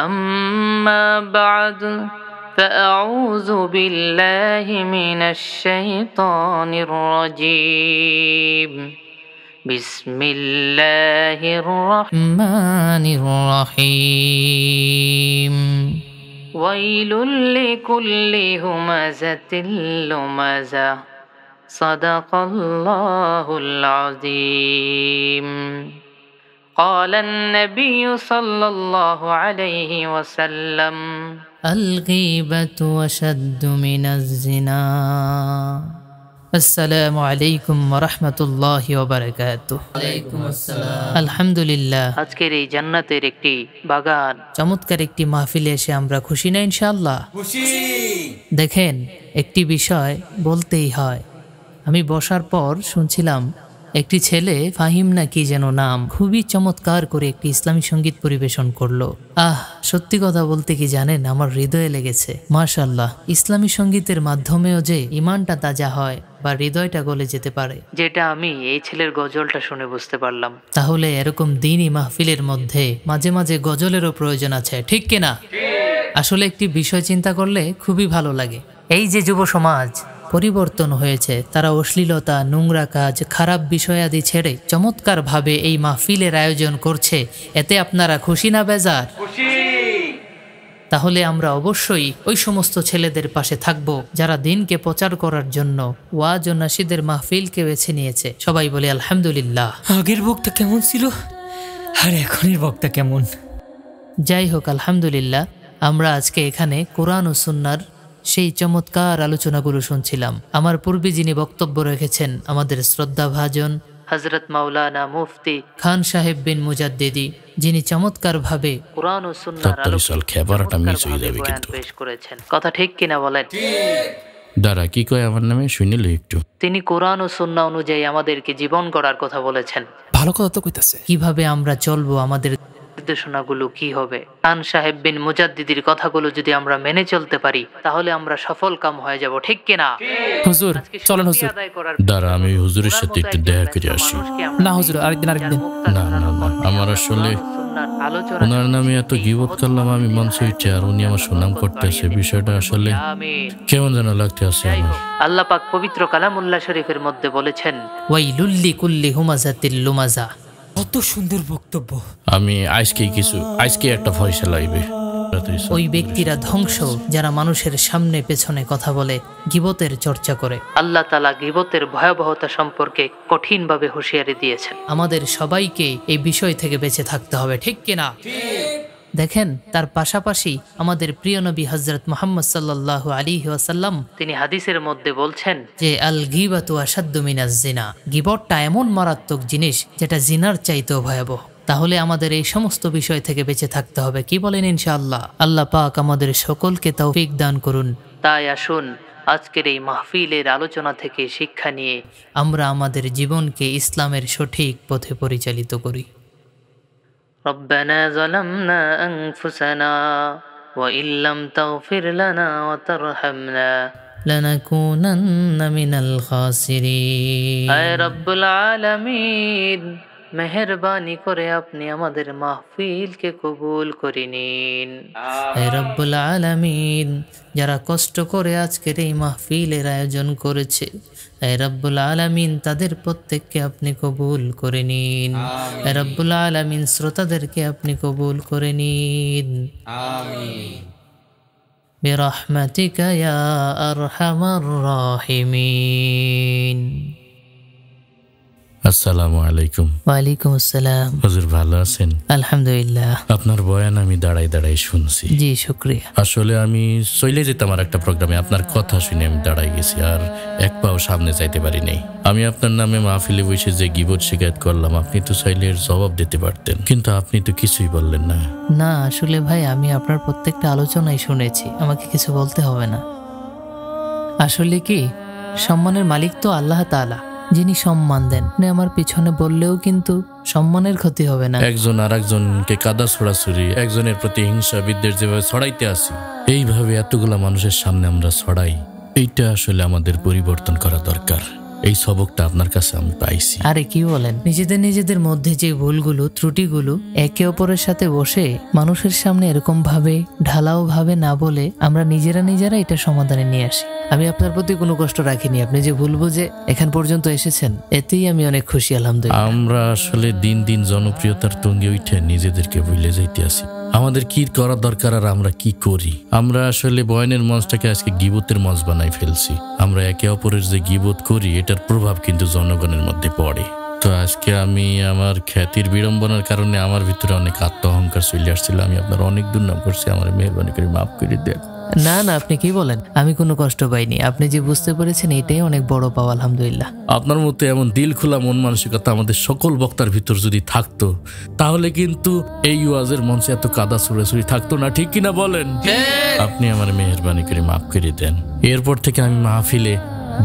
أما بعد فأعوذ بالله من الشيطان الرجيم بسم الله الرحمن الرحيم ويل لكل همزة لمزة صدق الله العظيم قال النبي صلى الله عليه وسلم الغيبة أشد من الزنا আসসালামু আলাইকুম ওয়া রাহমাতুল্লাহি ওয়া বারাকাতুহু। ওয়ালাইকুম আসসালাম। আলহামদুলিল্লাহ, আজকের এই জান্নাতের একটি বাগান, চমৎকার একটি মাহফিলে এসে আমরা খুশি না ইনশাআল্লাহ? খুশি। দেখেন, একটি বিষয় বলতেই হয়। আমি বসার পর শুনছিলাম একটি ছেলে, ফাহিম না কি যেন নাম, খুবই চমৎকার করে একটি ইসলামী সঙ্গীত পরিবেশন করলো। সত্যি কথা বলতে কি জানেন, আমার হৃদয়ে লেগেছে। মাশাআল্লাহ, ইসলামী সঙ্গীতের মাধ্যমেও যে ইমানটা তাজা হয় বা হৃদয়টা গলে যেতে পারে, যেটা আমি এই ছেলের গজলটা শুনে বুঝতে পারলাম। তাহলে এরকম দ্বীনি মাহফিলের মধ্যে মাঝে মাঝে গজলেরও প্রয়োজন আছে, ঠিক কিনা? আসলে একটি বিষয় চিন্তা করলে খুবই ভালো লাগে। এই যে যুব সমাজ পরিবর্তন হয়েছে, তারা অশ্লীলতা, নোংরা কাজ, খারাপ বিষয়াদি ছেড়ে চমৎকার ভাবে এই মাহফিলের আয়োজন করছে। এতে আপনারা খুশি না বেজার? তাহলে আমরা অবশ্যই ওই সমস্ত ছেলেদের পাশে থাকব যারা দিনকে প্রচার করার জন্য ওয়াজ ও নাশিদের মাহফিলকে বেছে নিয়েছে। সবাই বলে আলহামদুলিল্লাহ। আগের বক্তা কেমন ছিল আর এখনের বক্তা কেমন? যাই হোক, আলহামদুলিল্লাহ, আমরা আজকে এখানে কোরআন ও সুন্নাহর সেই চমৎকার আলোচনাগুলো শুনছিলাম। আমার পূর্বে যিনি বক্তব্য রেখেছেন আমাদের শ্রদ্ধাভাজন হযরত মাওলানা মুফতি খান সাহেব বিন মুজাদ্দিদি, যিনি চমৎকারভাবে কোরআন ও সুন্নাহর পেশ করেছেন। কথা ঠিক কিনা বলেন? দাঁড়া, কি কয় আমার নামে শুনিল একটু। তিনি কোরআন ও সুন্নাহ অনুযায়ী আমাদেরকে জীবন গড়ার কথা বলেছেন। ভালো কথা তো কইতাছে। কিভাবে আমরা চলবো, আমাদের নির্দেশনাগুলো কি হবে। খান সাহেব বিন মুজাদ্দিদির কথাগুলো যদি আমরা মেনে চলতে পারি তাহলে আমরা সফল কাম হয়ে যাব, ঠিক কিনা? হুজুর চলেন হুজুর। দাঁড়া, আমি হুজুরের সাথে একটু দেখা করে আসি। না হুজুর, আরেকদিন। না না না, আমার আসলে ওনার নামে এত গীবত করলাম আমি মঞ্চে উঠে, আর উনি আমার সুনাম করতেছে, বিষয়টা আসলে কেমন যেন লাগতে আছে আমার। আল্লাহ পাক পবিত্র কালামুল্লাহ শরীফের মধ্যে বলেছেন, ওয়াইলুল লিকুল্লি হুমাযাতিল লুমাযা। কত সুন্দর বক্তব্য। আমি আজকে একটা ফয়সালা হইবে। ওই ব্যক্তিরা ধ্বংস যারা মানুষের সামনে পেছনে কথা বলে, গীবতের চর্চা করে। আল্লাহ তাআলা গীবতের ভয়াবহতা সম্পর্কে কঠিনভাবে হুঁশিয়ারি দিয়েছেন। আমাদের সবাইকে এই বিষয় থেকে বেঁচে থাকতে হবে, ঠিক কিনা? দেখেন, তার পাশাপাশি আমাদের প্রিয় নবী হযরত মুহাম্মদ সাল্লাল্লাহু আলাইহি ওয়াসাল্লাম তিনি হাদিসের মধ্যে বলছেন যে আল গীবাতু আশাদ্দু মিনাজ জিনা। গীবতটা এমন মারাত্মক জিনিস যেটা জিনার চাইতেও ভয়াবহ। তাহলে আমাদের এই সমস্ত বিষয় থেকে বেঁচে থাকতে হবে, কি বলেন? ইনশাআল্লাহ। আল্লাহ পাক আমাদের সকলকে তৌফিক দান করুন। তাই আসুন আজকের এই মাহফিলের আলোচনা থেকে শিক্ষা নিয়ে আমরা আমাদের জীবনকে ইসলামের সঠিক পথে পরিচালিত করি। ربنا ظلمنا أنفسنا وإن لم تغفر لنا وترحمنا لنكونن من الخاسرين। اے رب العالمین، মেহেরবানি করে আপনি আমাদের মাহফিলকে কবুল করে নিন। হে রব্বুল আলামিন, যারা কষ্ট করে আজকের এই মাহফিলের আয়োজন করেছে, হে রব্বুল আলামিন, তাদের প্রত্যেককে আপনি কবুল করে নিন। হে রব্বুল আলামিন, শ্রোতাদেরকে আপনি কবুল করে নিন। আমিন। বিরহমাতিকা ইয়া আরহামার রাহিমিন। আসসালামু আলাইকুম। ওয়ালাইকুম আসসালাম। হুজুর ভালো আছেন? আলহামদুলিল্লাহ। আপনার বয়ান আমি দাঁড়াই দাঁড়াই শুনছি। জি শুকরিয়া। আসলে আমি চলে যেতাম আর একটা প্রোগ্রামে, আপনার কথা শুনে আমি দাঁড়াই গেছি, আর এক পাও সামনে যাইতে পারি নাই। আমি আপনার নামে মাহফিলে বসে যে গীবত শিকায়ত করলাম, আপনি তো চাইলে এর জবাব দিতে পারতেন, কিন্তু আপনি তো কিছুই বললেন না। না আসলে ভাই, আমি আপনার প্রত্যেকটা আলোচনাই শুনেছি, আমাকে কিছু বলতে হবে না। আসলে কি, সম্মানের মালিক তো আল্লাহ তাআলা, যিনি সম্মান দেন। আমার পিছনে বললেও কিন্তু সম্মানের ক্ষতি হবে না। একজন আর একজনকে কাদা ছড়াছড়ি, একজনের প্রতি হিংসা বিদ্বেষ যেভাবে ছড়াইতে আসি, এইভাবে এতগুলা মানুষের সামনে আমরা ছড়াই, এইটা আসলে আমাদের পরিবর্তন করা দরকার। এই সবকটা আপনার কাছে আমি পাইছি। আরে কি বলেন, নিজেদের মধ্যে যে ভুলগুলো ত্রুটিগুলো একে অপরের সাথে বসে মানুষের সামনে এরকম ভাবে ঢালাও ভাবে না বলে আমরা নিজেরা এটা সমাধানে নিয়ে আসি। আমি আপনার প্রতি কোনো কষ্ট রাখিনি, আপনি যে ভুলবো যে এখান পর্যন্ত এসেছেন, এতেই আমি অনেক খুশি আলহামদুলিল্লাহ। আমরা আসলে দিন দিন জনপ্রিয়তার তুঙ্গে উঠে নিজেদেরকে ভুলে যাইতে আসি। আমাদের কি করা দরকার আর আমরা কি করি? আমরা আসলে বয়ানের মঞ্চটাকে আজকে গীবতের মঞ্চ বানাই ফেলছি। আমরা একে অপরের যে গীবত করি, এটার প্রভাব কিন্তু জনগণের মধ্যে পড়ে। তো আজকে আমি আমার খ্যাতির বিড়ম্বনার কারণে আমার ভিতরে অনেক আত্ম অহংকার চলে আসছিল। আমি আপনার অনেক দুর্নাম করছি, আমার মেহরবানি করে মাফ করে দেন। না না, আপনি কি বলেন, আমি কোনো কষ্ট পাইনি। আপনি যে বুঝতে পেরেছেন এটাই অনেক বড় পাওয়া আলহামদুলিল্লাহ। আপনার মতো এমন দিল খোলা মন মানসিকতা আমাদের সকল বক্তার ভিতর যদি থাকতো, তাহলে কিন্তু এই ওয়াজের মঞ্চে এত কাদা ছুড়াছুড়ি থাকতো না, ঠিক কিনা বলেন? আপনি আমার মেহরবানি করে মাফ করে দেন। এরপর থেকে আমি মাহফিলে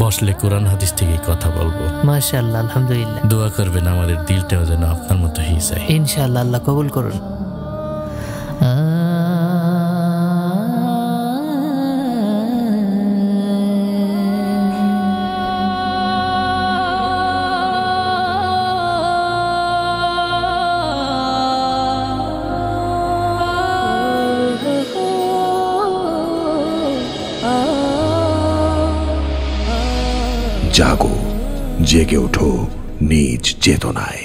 বসলে কোরআন হাদিস থেকে কথা বলবো। মাশাআল্লাহ, আলহামদুলিল্লাহ। দোয়া করবেন আমাদের দিলটাও যেন আপনার মতো হয়ে যায়। ইনশাআল্লাহ, আল্লাহ কবুল করুন। জাগো, জেগে ওঠো নিজ চেতনায়।